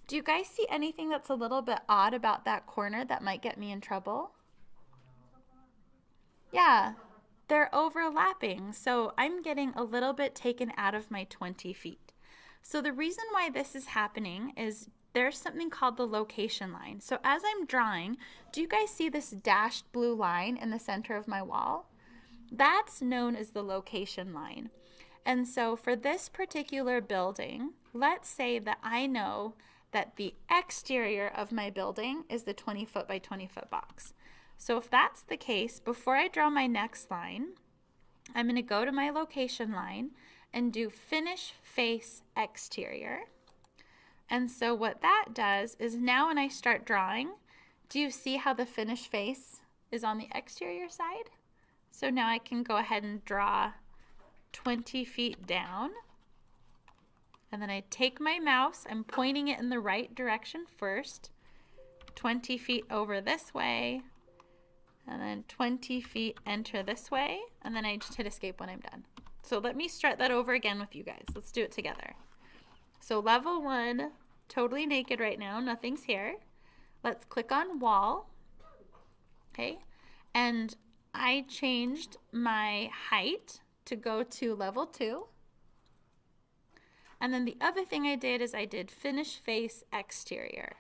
Do you guys see anything that's a little bit odd about that corner that might get me in trouble? Yeah, they're overlapping. So I'm getting a little bit taken out of my 20 feet. So the reason why this is happening is there's something called the location line. So as I'm drawing, do you guys see this dashed blue line in the center of my wall? That's known as the location line. And so for this particular building, let's say that I know that the exterior of my building is the 20 foot by 20 foot box. So if that's the case, before I draw my next line, I'm going to go to my location line and do finish face exterior. And so what that does is now when I start drawing, do you see how the finish face is on the exterior side? So now I can go ahead and draw 20 feet down. And then I take my mouse, I'm pointing it in the right direction first, 20 feet over this way, and then 20 feet enter this way, and then I just hit escape when I'm done. So let me start that over again with you guys. Let's do it together. So level 1, totally naked right now, nothing's here. Let's click on wall, okay? And I changed my height to go to level 2. And then the other thing I did is I did finish face exterior.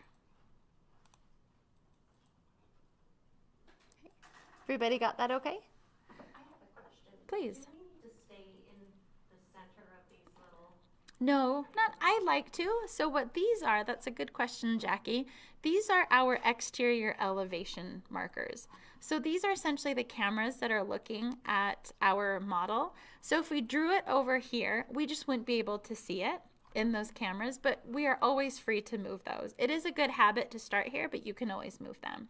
Okay. Everybody got that okay? I have a question. Please. Do we need to stay in the center of these little? No, not I like to. So what these are, that's a good question, Jackie. These are our exterior elevation markers. So these are essentially the cameras that are looking at our model. So if we drew it over here, we just wouldn't be able to see it in those cameras, but we are always free to move those. It is a good habit to start here, but you can always move them.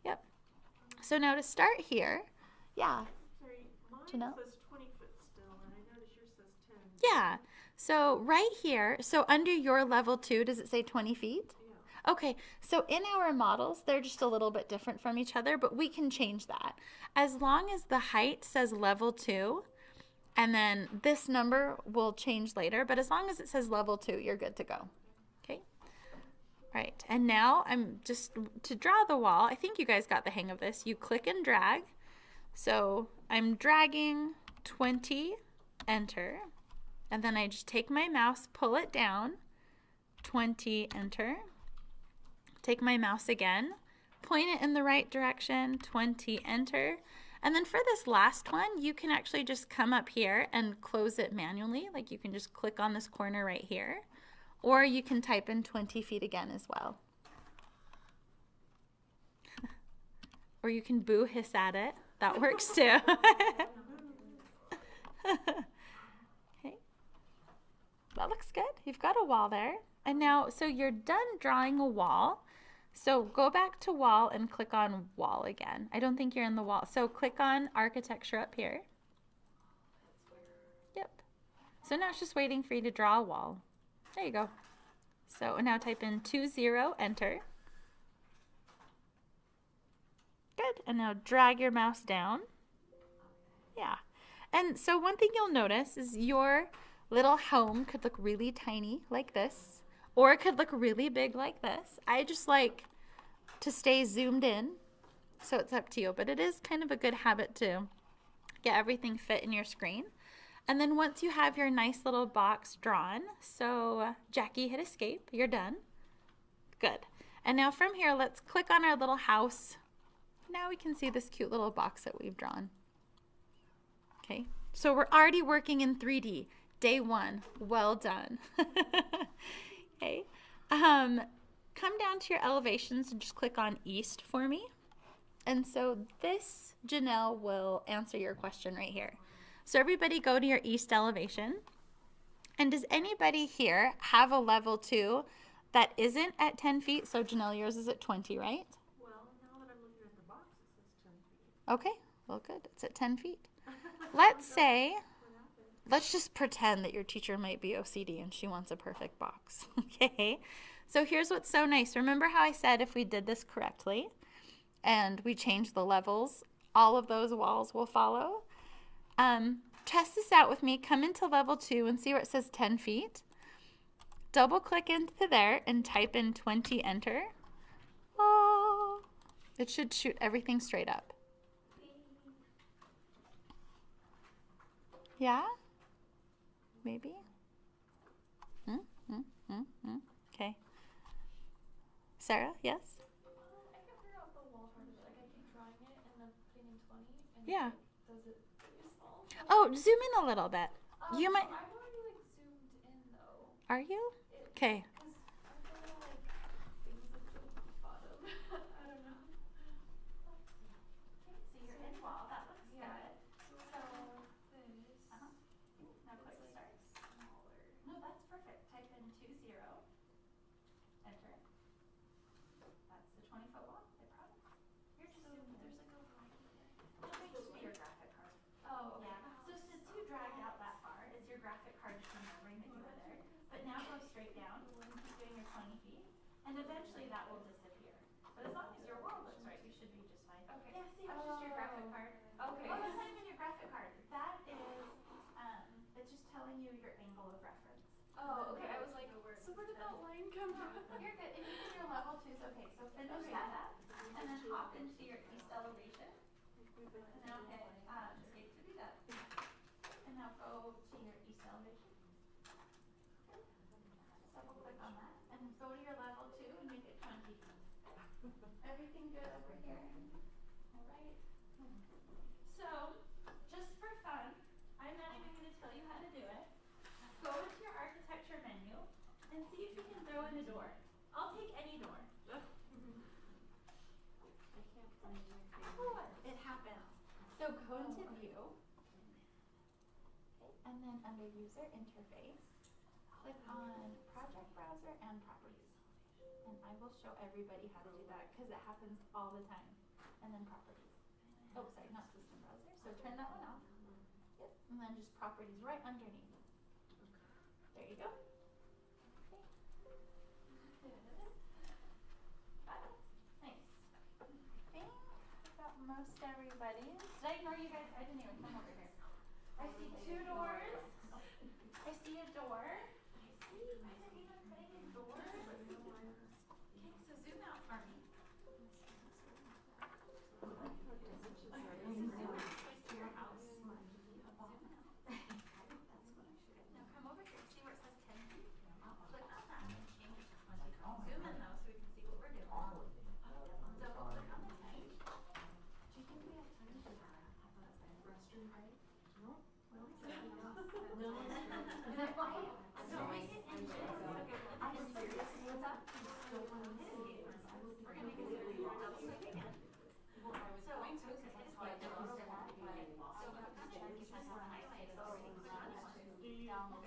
Yep. So now to start here, yeah. Sorry, mine Janelle? says 20 foot still, and I notice yours says 10. Yeah. So right here, so under your level 2, does it say 20 feet? Yeah. Okay, so in our models, they're just a little bit different from each other, but we can change that. As long as the height says level 2, and then this number will change later, but as long as it says level 2, you're good to go. Okay? All right, and now I'm just, to draw the wall, I think you guys got the hang of this. You click and drag. So I'm dragging 20, enter, and then I just take my mouse, pull it down, 20, enter. Take my mouse again, point it in the right direction, 20, enter. And then for this last one, you can actually just come up here and close it manually. Like you can just click on this corner right here, or you can type in 20 feet again as well. Or you can boo hiss at it. That works too. Okay. That looks good. You've got a wall there. And now, so you're done drawing a wall. So go back to wall and click on wall again. I don't think you're in the wall. So click on architecture up here. Yep. So now it's just waiting for you to draw a wall. There you go. So now type in 20, enter. Good. And now drag your mouse down. Yeah. And so one thing you'll notice is your little home could look really tiny like this, or it could look really big like this. I just like to stay zoomed in, so it's up to you. But it is kind of a good habit to get everything fit in your screen. And then once you have your nice little box drawn, so Jackie, hit escape, you're done. Good. And now from here, let's click on our little house. Now we can see this cute little box that we've drawn. Okay, so we're already working in 3D. Day 1, well done. Okay, come down to your elevations and just click on East for me. And so this, Janelle, will answer your question right here. So everybody go to your East elevation. And does anybody here have a level 2 that isn't at 10 feet? So Janelle, yours is at 20, right? Well, now that I'm looking at the box, it says 10 feet. Okay, well good, it's at 10 feet. Let's say, let's just pretend that your teacher might be OCD and she wants a perfect box, okay? So here's what's so nice. Remember how I said if we did this correctly and we change the levels, all of those walls will follow? Test this out with me. Come into level 2 and see where it says 10 feet. Double click into there and type in 20, enter. Oh, it should shoot everything straight up. Yeah? Maybe? Okay. Sarah, yes? I can figure out the wall part of it. Like I keep drawing it and then putting in 20 and Yeah. does it really small? Oh, zoom in a little bit. You So might. I'm already like zoomed in though. Are you? Okay. Because aren't there little like things at the bottom? I don't know. Let's see. Okay, so you're in wall. That looks good. So this. Now click start. Smaller. No, that's perfect. Type in 20. Enter. That's the 20-foot wall. I promise. You're just So zooming in. there's like a line there. It'll just be your graphic card. Oh, okay. Yeah. So since you dragged out that far, it's your graphic card just remembering that you were there. But now go straight down and keep doing your 20 feet. And eventually that will disappear. But as long as your wall looks right, you should be just fine. Okay. Yeah, see, it's just your graphic card. Okay. Oh, that's not even your graphic card. That is, it's just telling you your angle of reference. Oh, okay. I was like, so where did that line come from? You're good. And you can do level 2s. Okay, so finish that up. And then hop into your east elevation. And now hit escape to do that. And now go to your east elevation. Double click on that. And go to your level 2 and make it 20. Everything good over here? Alright. So, just for fun, I'm not even going to tell you how to do it. Go into your architecture menu and see if you can throw in a door. I'll take any door. I can't find my favorite. Oh, it happens. So go into view. Okay, and then under user interface, click on project browser and properties. And I will show everybody how to do that because it happens all the time. And then properties. Oh, sorry, not system browser. So turn that one off. Yep. And then just properties right underneath. There you go. Okay. Good. Got it. Nice. I think I got most everybody. Did I ignore you guys? I didn't even come over here. I see 2 doors. I see a door. I see. You guys are even putting in doors. Okay, so zoom out for me. Zoom out. I see your house. Zoom out. Now come over here. See where it says 10 feet? Click on that and change it to 20. Zoom in though so we can see what we're doing. Double click on the 10. Do you think we have time to do that? Restroom break? No. So make it inches. I'm serious. What's up? We're gonna get double click again. So it's like the road to that, but so check if that's not highlighted already. Down the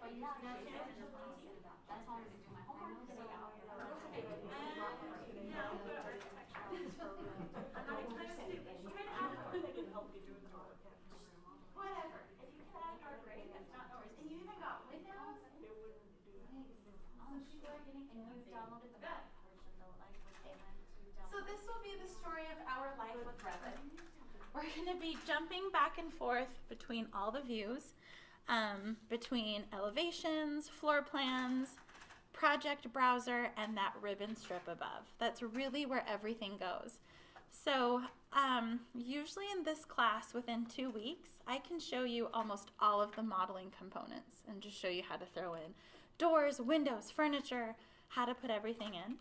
but yeah, that's all I'm gonna do my homework today. Whatever. If you can add door, great. If not, no worries. And you even got windows. Nice. All the people are getting and you've downloaded the web version though, like so this will be the story of our life with Revit. We're going to be jumping back and forth between all the views, between elevations, floor plans, project browser, and that ribbon strip above. That's really where everything goes. So usually in this class within 2 weeks, I can show you almost all of the modeling components and just show you how to throw in doors, windows, furniture, how to put everything in,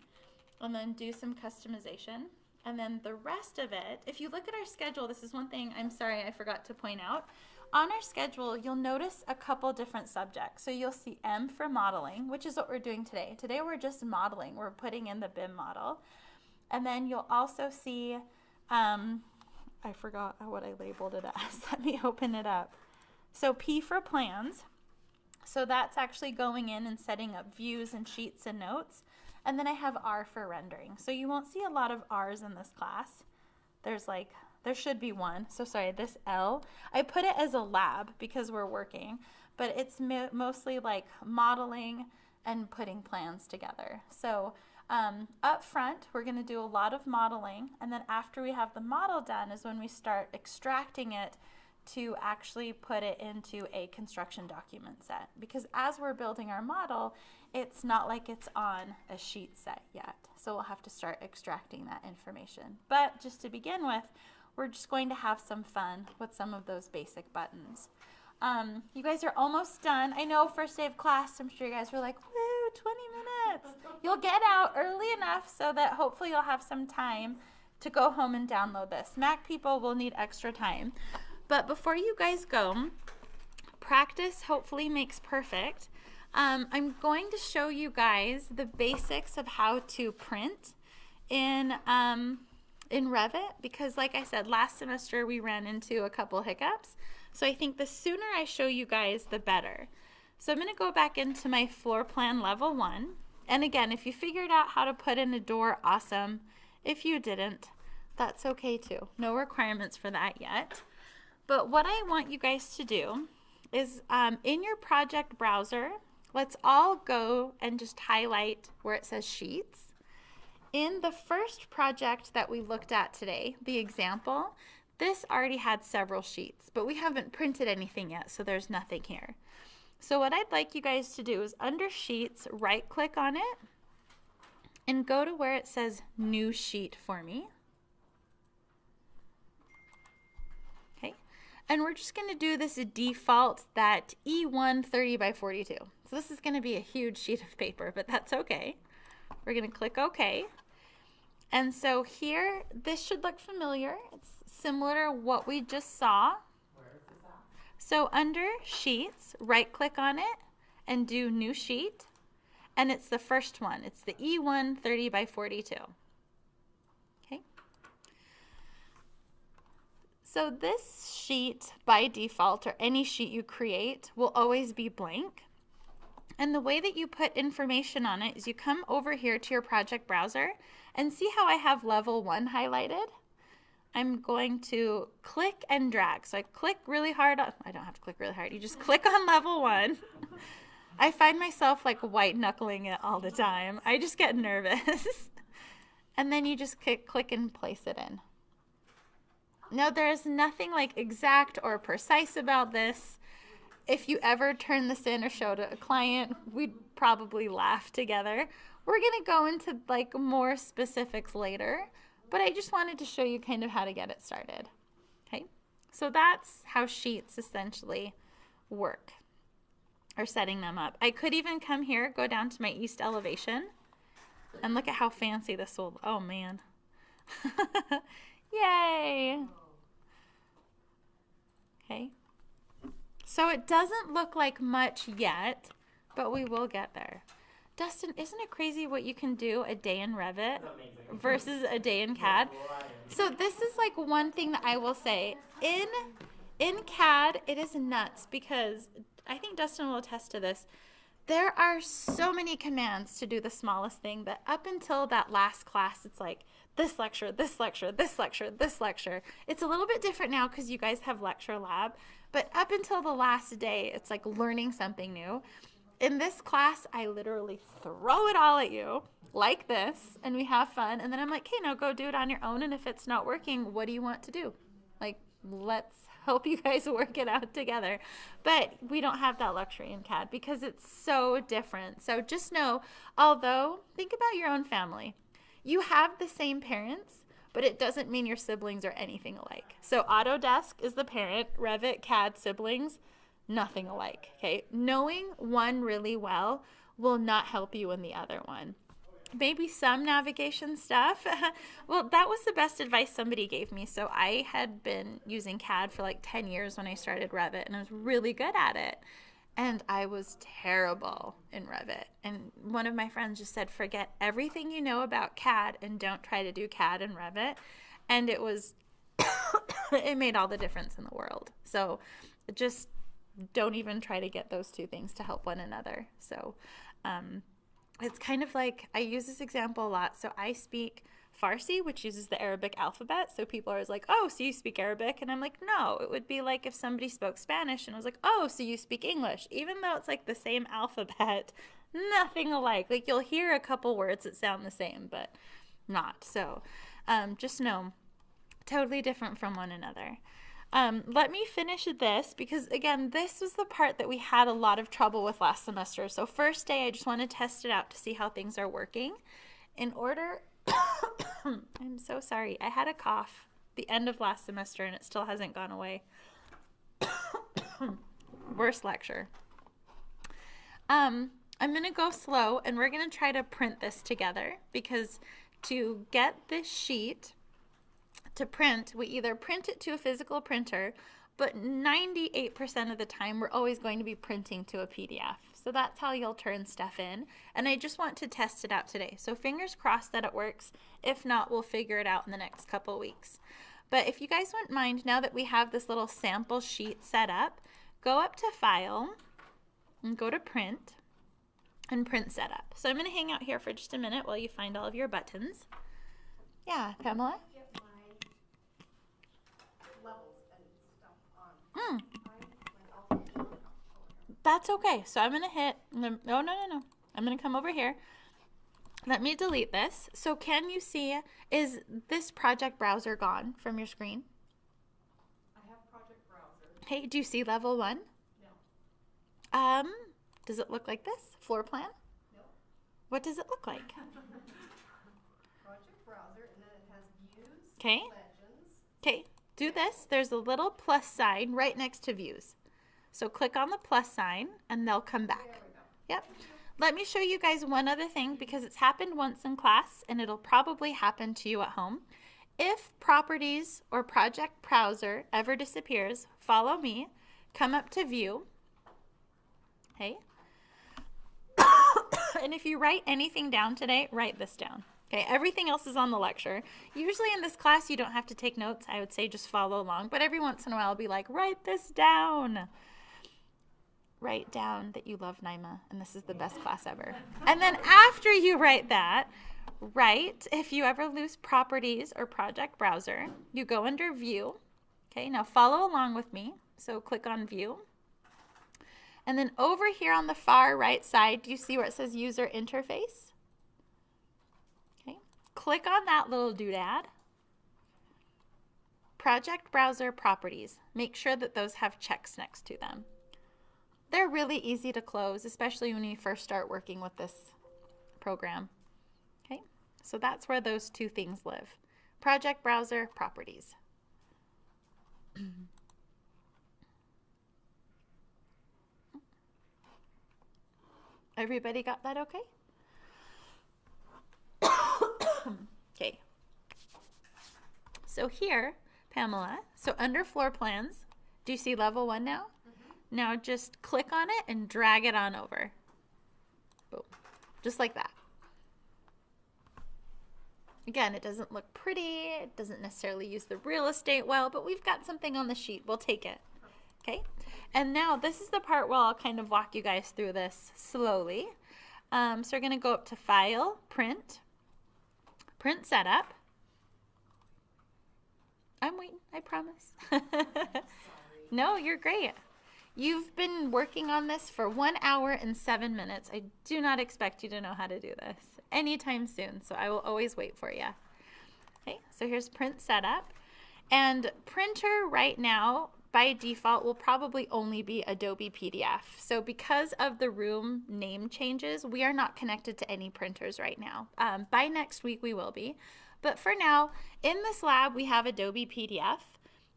and then do some customization. And then the rest of it, if you look at our schedule, this is one thing I'm sorry I forgot to point out. On our schedule, you'll notice a couple different subjects. So you'll see M for modeling, which is what we're doing today. Today we're just modeling. We're putting in the BIM model. And then you'll also see, I forgot what I labeled it as. Let me open it up. So P for plans. So that's actually going in and setting up views and sheets and notes. And then I have R for rendering. So you won't see a lot of R's in this class. There should be one. So sorry, this L, I put it as a lab because we're working, but it's mostly like modeling and putting plans together. So up front, we're going to do a lot of modeling. And then after we have the model done is when we start extracting it to actually put it into a construction document set. Because as we're building our model, it's not like it's on a sheet set yet. So we'll have to start extracting that information. But just to begin with, we're just going to have some fun with some of those basic buttons. You guys are almost done. I know first day of class, I'm sure you guys were like, woo, 20 minutes. You'll get out early enough so that hopefully you'll have some time to go home and download this. Mac people will need extra time. But before you guys go, practice hopefully makes perfect. I'm going to show you guys the basics of how to print in REVIT, because like I said, last semester we ran into a couple hiccups. So I think the sooner I show you guys, the better. So I'm going to go back into my floor plan level 1. And again, if you figured out how to put in a door, awesome. If you didn't, that's okay too. No requirements for that yet. But what I want you guys to do is in your project browser, let's all go and just highlight where it says Sheets. In the first project that we looked at today, the example, this already had several sheets, but we haven't printed anything yet, so there's nothing here. So what I'd like you guys to do is under Sheets, right-click on it, and go to where it says New Sheet for me. Okay, and we're just going to do this default, that E1 30 by 42. So this is going to be a huge sheet of paper, but that's okay. We're going to click OK. And so here, this should look familiar. It's similar to what we just saw. So under Sheets, right-click on it and do New Sheet. And it's the first one. It's the E1 30 by 42. Okay. So this sheet, by default, or any sheet you create, will always be blank. And the way that you put information on it is you come over here to your project browser and see how I have level 1 highlighted? I'm going to click and drag. So I click really hard on, I don't have to click really hard, you just click on level 1. I find myself like white knuckling it all the time. I just get nervous. And then you just click and place it in. Now there's nothing like exact or precise about this. If you ever turn this in or show to a client, we'd probably laugh together. We're going to go into like more specifics later, but I just wanted to show you kind of how to get it started. Okay, so that's how sheets essentially work, or setting them up. I could even come here, go down to my east elevation, and look at how fancy this will, oh man. Yay! Okay. So it doesn't look like much yet, but we will get there. Dustin, isn't it crazy what you can do a day in REVIT versus a day in CAD? So this is like one thing that I will say. In CAD, it is nuts because I think Dustin will attest to this. There are so many commands to do the smallest thing that up until that last class, it's like this lecture, this lecture, this lecture, this lecture. It's a little bit different now because you guys have lecture lab, but up until the last day, it's like learning something new. In this class, I literally throw it all at you like this, and we have fun. And then I'm like, okay, now go do it on your own. And if it's not working, what do you want to do? Like, let's help you guys work it out together. But we don't have that luxury in CAD because it's so different. So just know, although, think about your own family. You have the same parents, but it doesn't mean your siblings are anything alike. So Autodesk is the parent, REVIT, CAD, siblings, nothing alike, okay? Knowing one really well will not help you in the other one. Maybe some navigation stuff. Well, that was the best advice somebody gave me. So I had been using CAD for like 10 years when I started REVIT, and I was really good at it. And I was terrible in REVIT. And one of my friends just said, forget everything you know about CAD and don't try to do CAD and REVIT. And it was, it made all the difference in the world. So just don't even try to get those two things to help one another. So it's kind of like, I use this example a lot. So I speak Farsi, which uses the Arabic alphabet. So people are always like, oh, so you speak Arabic? And I'm like, no, it would be like if somebody spoke Spanish and was like, oh, so you speak English? Even though it's like the same alphabet, nothing alike. Like you'll hear a couple words that sound the same, but not. So just know, totally different from one another. Let me finish this because, again, this was the part that we had a lot of trouble with last semester. So first day, I just want to test it out to see how things are working. In order, I'm so sorry, I had a cough the end of last semester and it still hasn't gone away. Worst lecture. I'm going to go slow and we're going to try to print this together, because to get this sheet to print, we either print it to a physical printer, but 98% of the time we're always going to be printing to a PDF. So that's how you'll turn stuff in. And I just want to test it out today. So fingers crossed that it works. If not, we'll figure it out in the next couple weeks. But if you guys wouldn't mind, now that we have this little sample sheet set up, go up to File and go to Print and Print Setup. So I'm going to hang out here for just a minute while you find all of your buttons. Yeah, Pamela? Get my levels and stuff on. That's okay. So I'm going to hit, no. I'm going to come over here. Let me delete this. So can you see, is this project browser gone from your screen? I have project browser. Hey, do you see level 1? No. Does it look like this? Floor plan? No. What does it look like? Project browser, and then it has views. Okay. Legends. Okay, do this. There's a little plus sign right next to views. So click on the plus sign and they'll come back. There we go. Yep. Let me show you guys one other thing, because it's happened once in class and it'll probably happen to you at home. If properties or project browser ever disappears, follow me, come up to view. Okay. And if you write anything down today, write this down. Okay, everything else is on the lecture. Usually in this class, you don't have to take notes. I would say just follow along. But every once in a while, I'll be like, write this down. Write down that you love Naima, and this is the best class ever. And then after you write that, write, if you ever lose properties or project browser, you go under View. Okay, now follow along with me. So click on View. And then over here on the far right side, do you see where it says User Interface? Okay, click on that little doodad. Project Browser Properties. Make sure that those have checks next to them. They're really easy to close, especially when you first start working with this program. Okay, so that's where those two things live. Project Browser Properties. Everybody got that okay? Okay. So here, Pamela, so under floor plans, do you see level 1 now? Mm-hmm. Now just click on it and drag it on over. Boom. Just like that. Again, it doesn't look pretty. It doesn't necessarily use the real estate well, but we've got something on the sheet. We'll take it. Okay. And now this is the part where I'll kind of walk you guys through this slowly. So we're going to go up to File, Print, Print Setup. I'm waiting, I promise. No, you're great. You've been working on this for 1 hour and 7 minutes. I do not expect you to know how to do this anytime soon, so I will always wait for you. Okay, so here's Print Setup. And printer right now, by default, will probably only be Adobe PDF. So because of the room name changes, we are not connected to any printers right now. By next week, we will be. But for now, in this lab, we have Adobe PDF.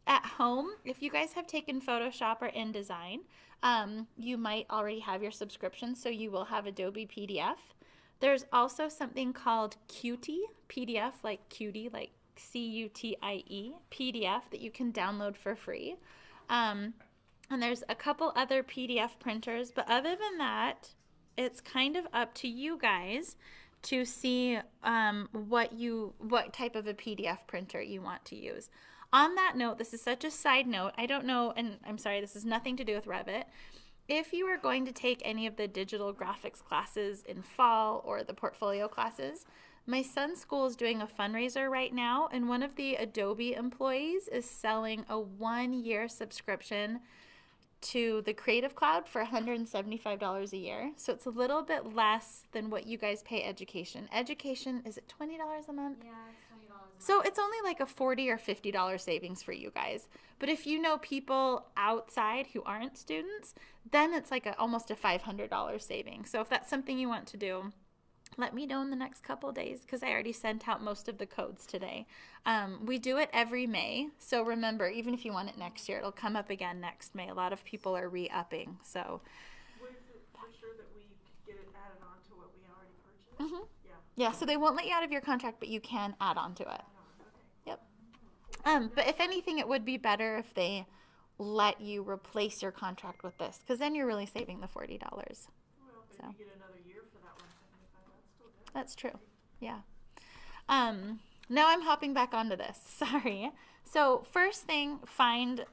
At home, if you guys have taken Photoshop or InDesign, you might already have your subscription, so you will have Adobe PDF. There's also something called Qt PDF, like cutie, like C-U-T-I-E, PDF that you can download for free. And there's a couple other PDF printers, but other than that, it's kind of up to you guys to see what type of a PDF printer you want to use. On that note, this is such a side note, I don't know, and I'm sorry, this has nothing to do with REVIT. If you are going to take any of the digital graphics classes in fall or the portfolio classes, my son's school is doing a fundraiser right now, and one of the Adobe employees is selling a 1-year subscription to the Creative Cloud for $175 a year. So it's a little bit less than what you guys pay education. Education, is it $20 a month? Yeah, it's $20 a month. So it's only like a $40 or $50 savings for you guys. But if you know people outside who aren't students, then it's like almost a $500 saving. So if that's something you want to do, let me know in the next couple of days because I already sent out most of the codes today. We do it every May. So remember, even if you want it next year, it'll come up again next May. A lot of people are re-upping. So Was it for sure that we could get it added on to what we already purchased? Yeah. yeah, so they won't let you out of your contract, but you can add on to it. Okay. Yep. But if anything, it would be better if they let you replace your contract with this because then you're really saving the $40. Well, if So. we get another year for that 175, that's still good. That's true. Yeah. Now I'm hopping back onto this. Sorry. So first thing, and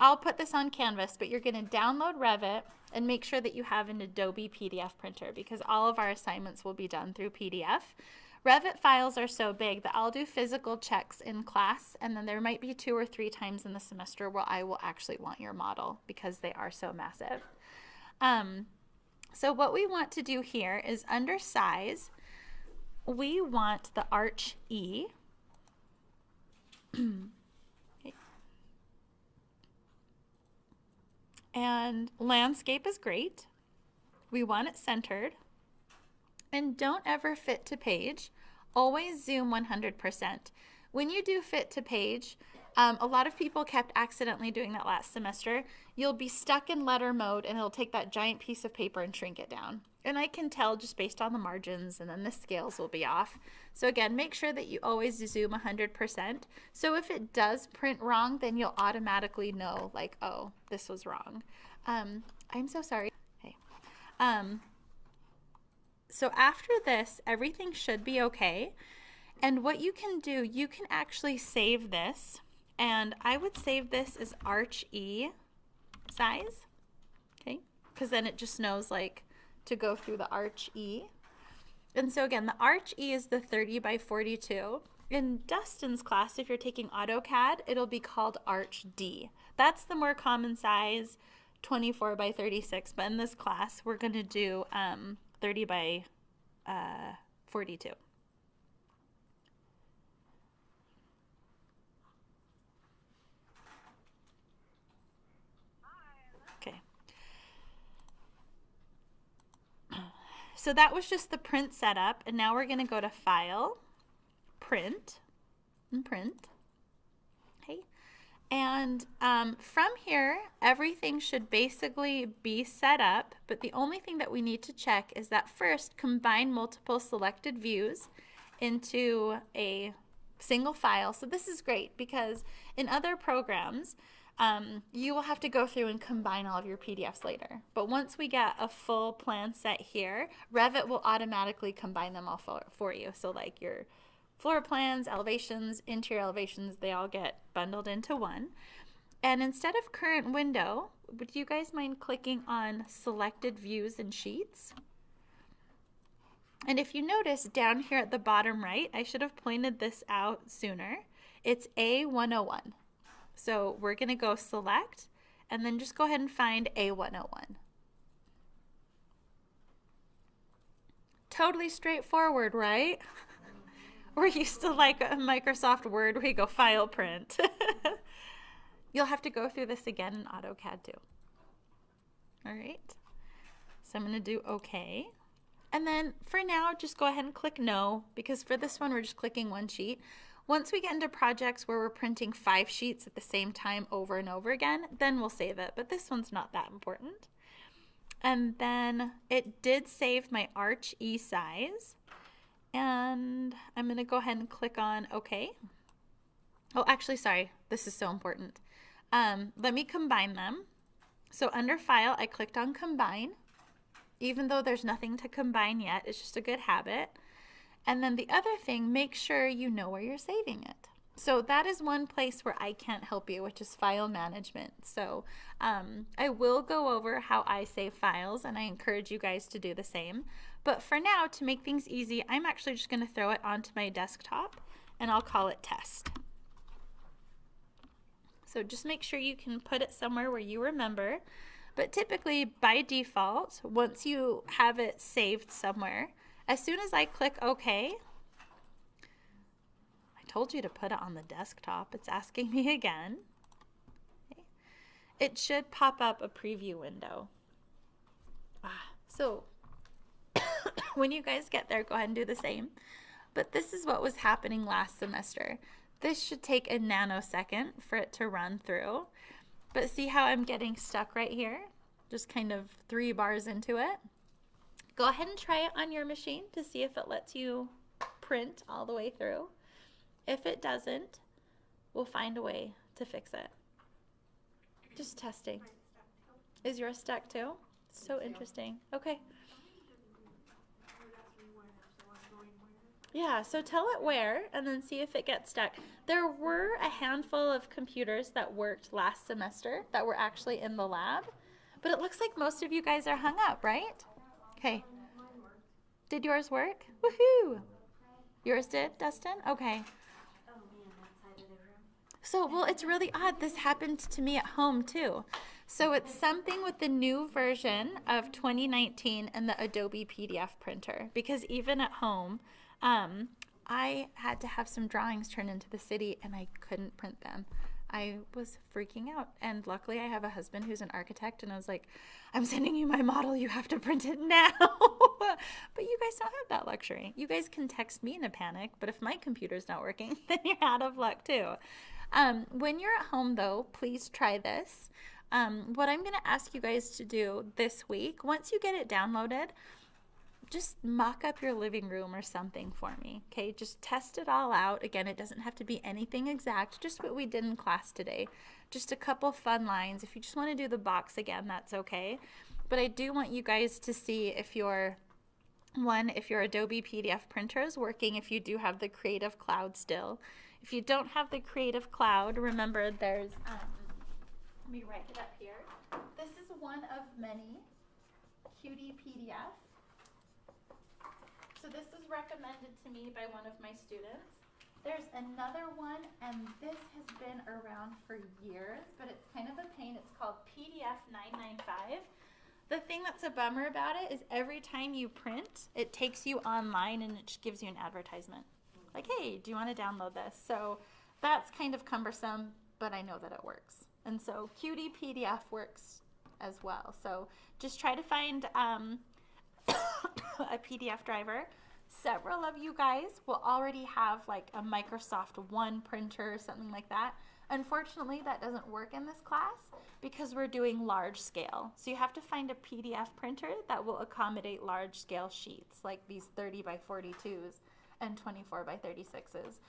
I'll put this on Canvas, but you're going to download REVIT and make sure that you have an Adobe PDF printer because all of our assignments will be done through PDF. REVIT files are so big that I'll do physical checks in class, and then there might be 2 or 3 times in the semester where I will actually want your model because they are so massive. So what we want to do here is under size, we want the arch E. Okay. And landscape is great. We want it centered. And don't ever fit to page. Always zoom 100%. When you do fit to page, a lot of people kept accidentally doing that last semester. You'll be stuck in letter mode and it'll take that giant piece of paper and shrink it down. And I can tell just based on the margins, and then the scales will be off. So again, make sure that you always zoom 100%. So if it does print wrong, then you'll automatically know like, oh, this was wrong. I'm so sorry. Okay. So after this, everything should be okay. And what you can do, you can actually save this. And I would save this as arch E size, okay? Because then it just knows like to go through the arch E. And so again, the arch E is the 30 by 42. In Dustin's class, if you're taking AutoCAD, it'll be called arch D. That's the more common size, 24 by 36. But in this class, we're going to do 30 by 42. Okay. So that was just the print setup, and now we're going to go to File, Print, and Print. Okay. And from here, everything should basically be set up, but the only thing that we need to check is that first, combine multiple selected views into a single file. So this is great because in other programs, you will have to go through and combine all of your PDFs later. But once we get a full plan set here, REVIT will automatically combine them all for you. So like your floor plans, elevations, interior elevations, they all get bundled into one. And instead of current window, would you guys mind clicking on selected views and sheets? And if you notice down here at the bottom right, I should have pointed this out sooner. It's A101. So we're going to go select and then just go ahead and find A101. Totally straightforward, right? We're used to like a Microsoft Word where you go file print. You'll have to go through this again in AutoCAD too. All right. So I'm going to do OK. And then for now, just go ahead and click no, because for this one, we're just clicking one sheet. Once we get into projects where we're printing 5 sheets at the same time over and over again, then we'll save it. But this one's not that important. And then it did save my arch E size. And I'm going to go ahead and click on OK. Oh, actually, sorry. This is so important. Let me combine them. So under File, I clicked on Combine. Even though there's nothing to combine yet, it's just a good habit. And then the other thing, make sure you know where you're saving it. So that is one place where I can't help you, which is file management. So I will go over how I save files, and I encourage you guys to do the same. But for now, to make things easy, I'm actually just going to throw it onto my desktop, and I'll call it Test. So just make sure you can put it somewhere where you remember. But typically, by default, once you have it saved somewhere, as soon as I click OK, I told you to put it on the desktop. It's asking me again. Okay. It should pop up a preview window. So when you guys get there, go ahead and do the same. But this is what was happening last semester. This should take a nanosecond for it to run through. But see how I'm getting stuck right here? Just kind of 3 bars into it. Go ahead and try it on your machine to see if it lets you print all the way through. If it doesn't, we'll find a way to fix it. Just testing. Is yours stuck too? So interesting. Okay. Yeah, so tell it where and then see if it gets stuck. There were a handful of computers that worked last semester that were actually in the lab, but it looks like most of you guys are hung up, right? Okay. Did yours work? Woohoo! Yours did, Dustin? Okay. So, well, it's really odd. This happened to me at home too. So it's something with the new version of 2019 and the Adobe PDF printer, because even at home, I had to have some drawings turned into the city and I couldn't print them. I was freaking out. And luckily I have a husband who's an architect and I was like, I'm sending you my model. You have to print it now. But you guys don't have that luxury. You guys can text me in a panic, but if my computer's not working, then you're out of luck too. When you're at home though, please try this. What I'm going to ask you guys to do this week, once you get it downloaded, just mock up your living room or something for me, okay? Just test it all out. Again, it doesn't have to be anything exact, just what we did in class today. Just a couple fun lines. If you just want to do the box again, that's okay. But I do want you guys to see if your Adobe PDF printer is working, if you do have the Creative Cloud still. If you don't have the Creative Cloud, remember there's, let me write it up here. This is one of many Qt PDF. So this is recommended to me by one of my students. There's another one, and this has been around for years, but it's kind of a pain. It's called PDF 995. The thing that's a bummer about it is every time you print, it takes you online and it just gives you an advertisement. Like, hey, do you want to download this? So that's kind of cumbersome, but I know that it works. And so Qt PDF works as well. So just try to find a PDF driver. Several of you guys will already have like a Microsoft One printer or something like that. Unfortunately, that doesn't work in this class because we're doing large scale. So you have to find a PDF printer that will accommodate large scale sheets like these 30 by 42s and 24 by 36s.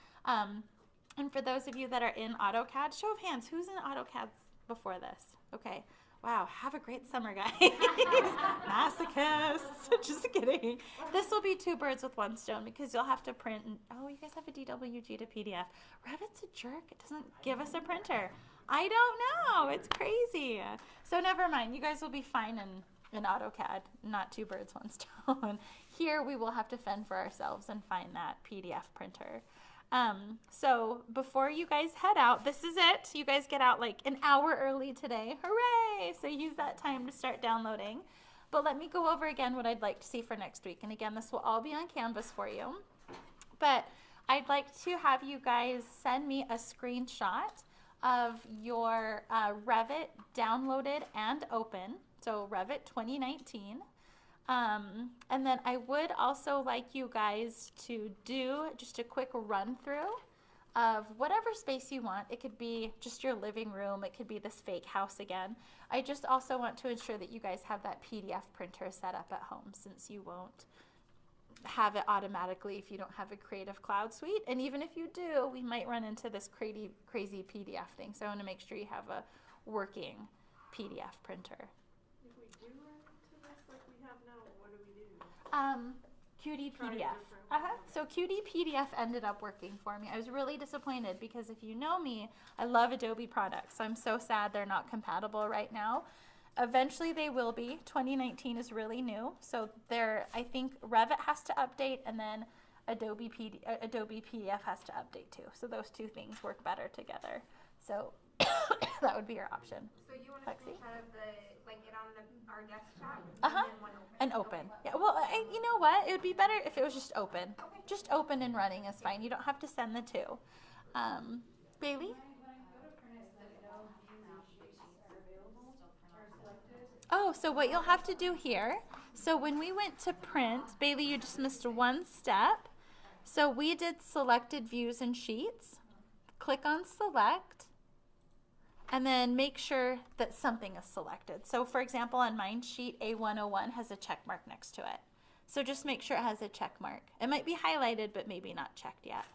And for those of you that are in AutoCAD, show of hands, who's in AutoCAD before this? Okay. Wow, have a great summer, guys. Masochists. Just kidding. This will be 2 birds with 1 stone because you'll have to print. Oh, you guys have a DWG to PDF. Revit's a jerk. It doesn't give us a printer. I don't know. It's crazy. So never mind. You guys will be fine in AutoCAD. Not 2 birds, 1 stone. Here we will have to fend for ourselves and find that PDF printer. So before you guys head out, this is it. You guys get out like an hour early today. Hooray! So use that time to start downloading. But let me go over again what I'd like to see for next week. And again, this will all be on Canvas for you. But I'd like to have you guys send me a screenshot of your Revit downloaded and open. So Revit 2019. And then I would also like you guys to do just a quick run through of whatever space you want. It could be just your living room. It could be this fake house again. I just also want to ensure that you guys have that PDF printer set up at home since you won't have it automatically if you don't have a Creative Cloud suite. And even if you do, we might run into this crazy PDF thing. So I want to make sure you have a working PDF printer. If we do run into this like we have now, what do we do? Qt Try a PDF. different So Qt PDF ended up working for me. I was really disappointed because if you know me, I love Adobe products. So I'm so sad they're not compatible right now. Eventually they will be. 2019 is really new. So I think Revit has to update and then Adobe PDF has to update too. So those 2 things work better together. So that would be your option. So you want a Lexi? screenshot of it on our desktop? Uh-huh. And then one open? And open. Yeah, well, you know what? It would be better if it was just open. Okay. Just open and running is fine. You don't have to send the 2. Bailey? Oh, so what you'll have to do here, So when we went to print, Bailey, you just missed one step. So we did selected views and sheets. Click on select, and then make sure that something is selected. So for example, on mine, sheet A101 has a check mark next to it. So just make sure it has a check mark. It might be highlighted, but maybe not checked yet.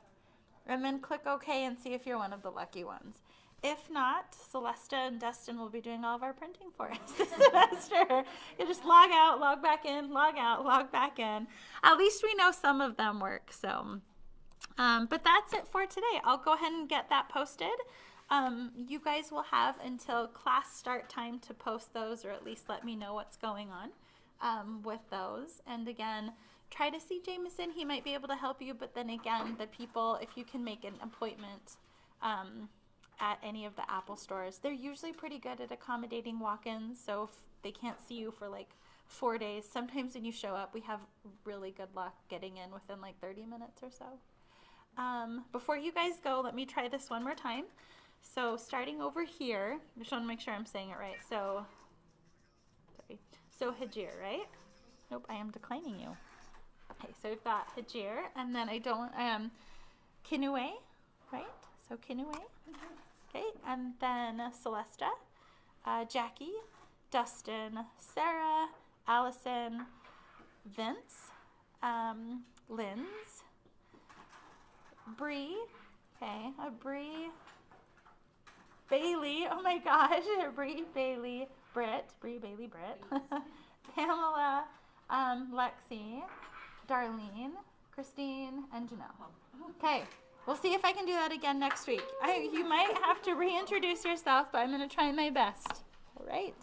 And then click OK and see if you're one of the lucky ones. If not, Celesta and Dustin will be doing all of our printing for us this semester. You just log out, log back in, log out, log back in. At least we know some of them work. So, but that's it for today. I'll go ahead and get that posted. You guys will have until class start time to post those, or at least let me know what's going on with those. And again, try to see Jameson. He might be able to help you. But then again, the people, if you can make an appointment at any of the Apple stores, they're usually pretty good at accommodating walk-ins. So if they can't see you for like 4 days, sometimes when you show up, we have really good luck getting in within like 30 minutes or so. Before you guys go, let me try this one more time. So starting over here, I just want to make sure I'm saying it right. So, sorry. So Hajir, right? Nope, I am declining you. Okay, so we've got Hajir, and then Kinue, right? So Kinue. Okay, and then Celesta, Jackie, Dustin, Sarah, Allison, Vince, Linz, Bree, okay, Bree, Bailey, oh my gosh, Bree, Bailey, Britt, Pamela, Lexi, Darlene, Christine, and Janelle. Okay. We'll see if I can do that again next week. You might have to reintroduce yourself, but I'm going to try my best. All right.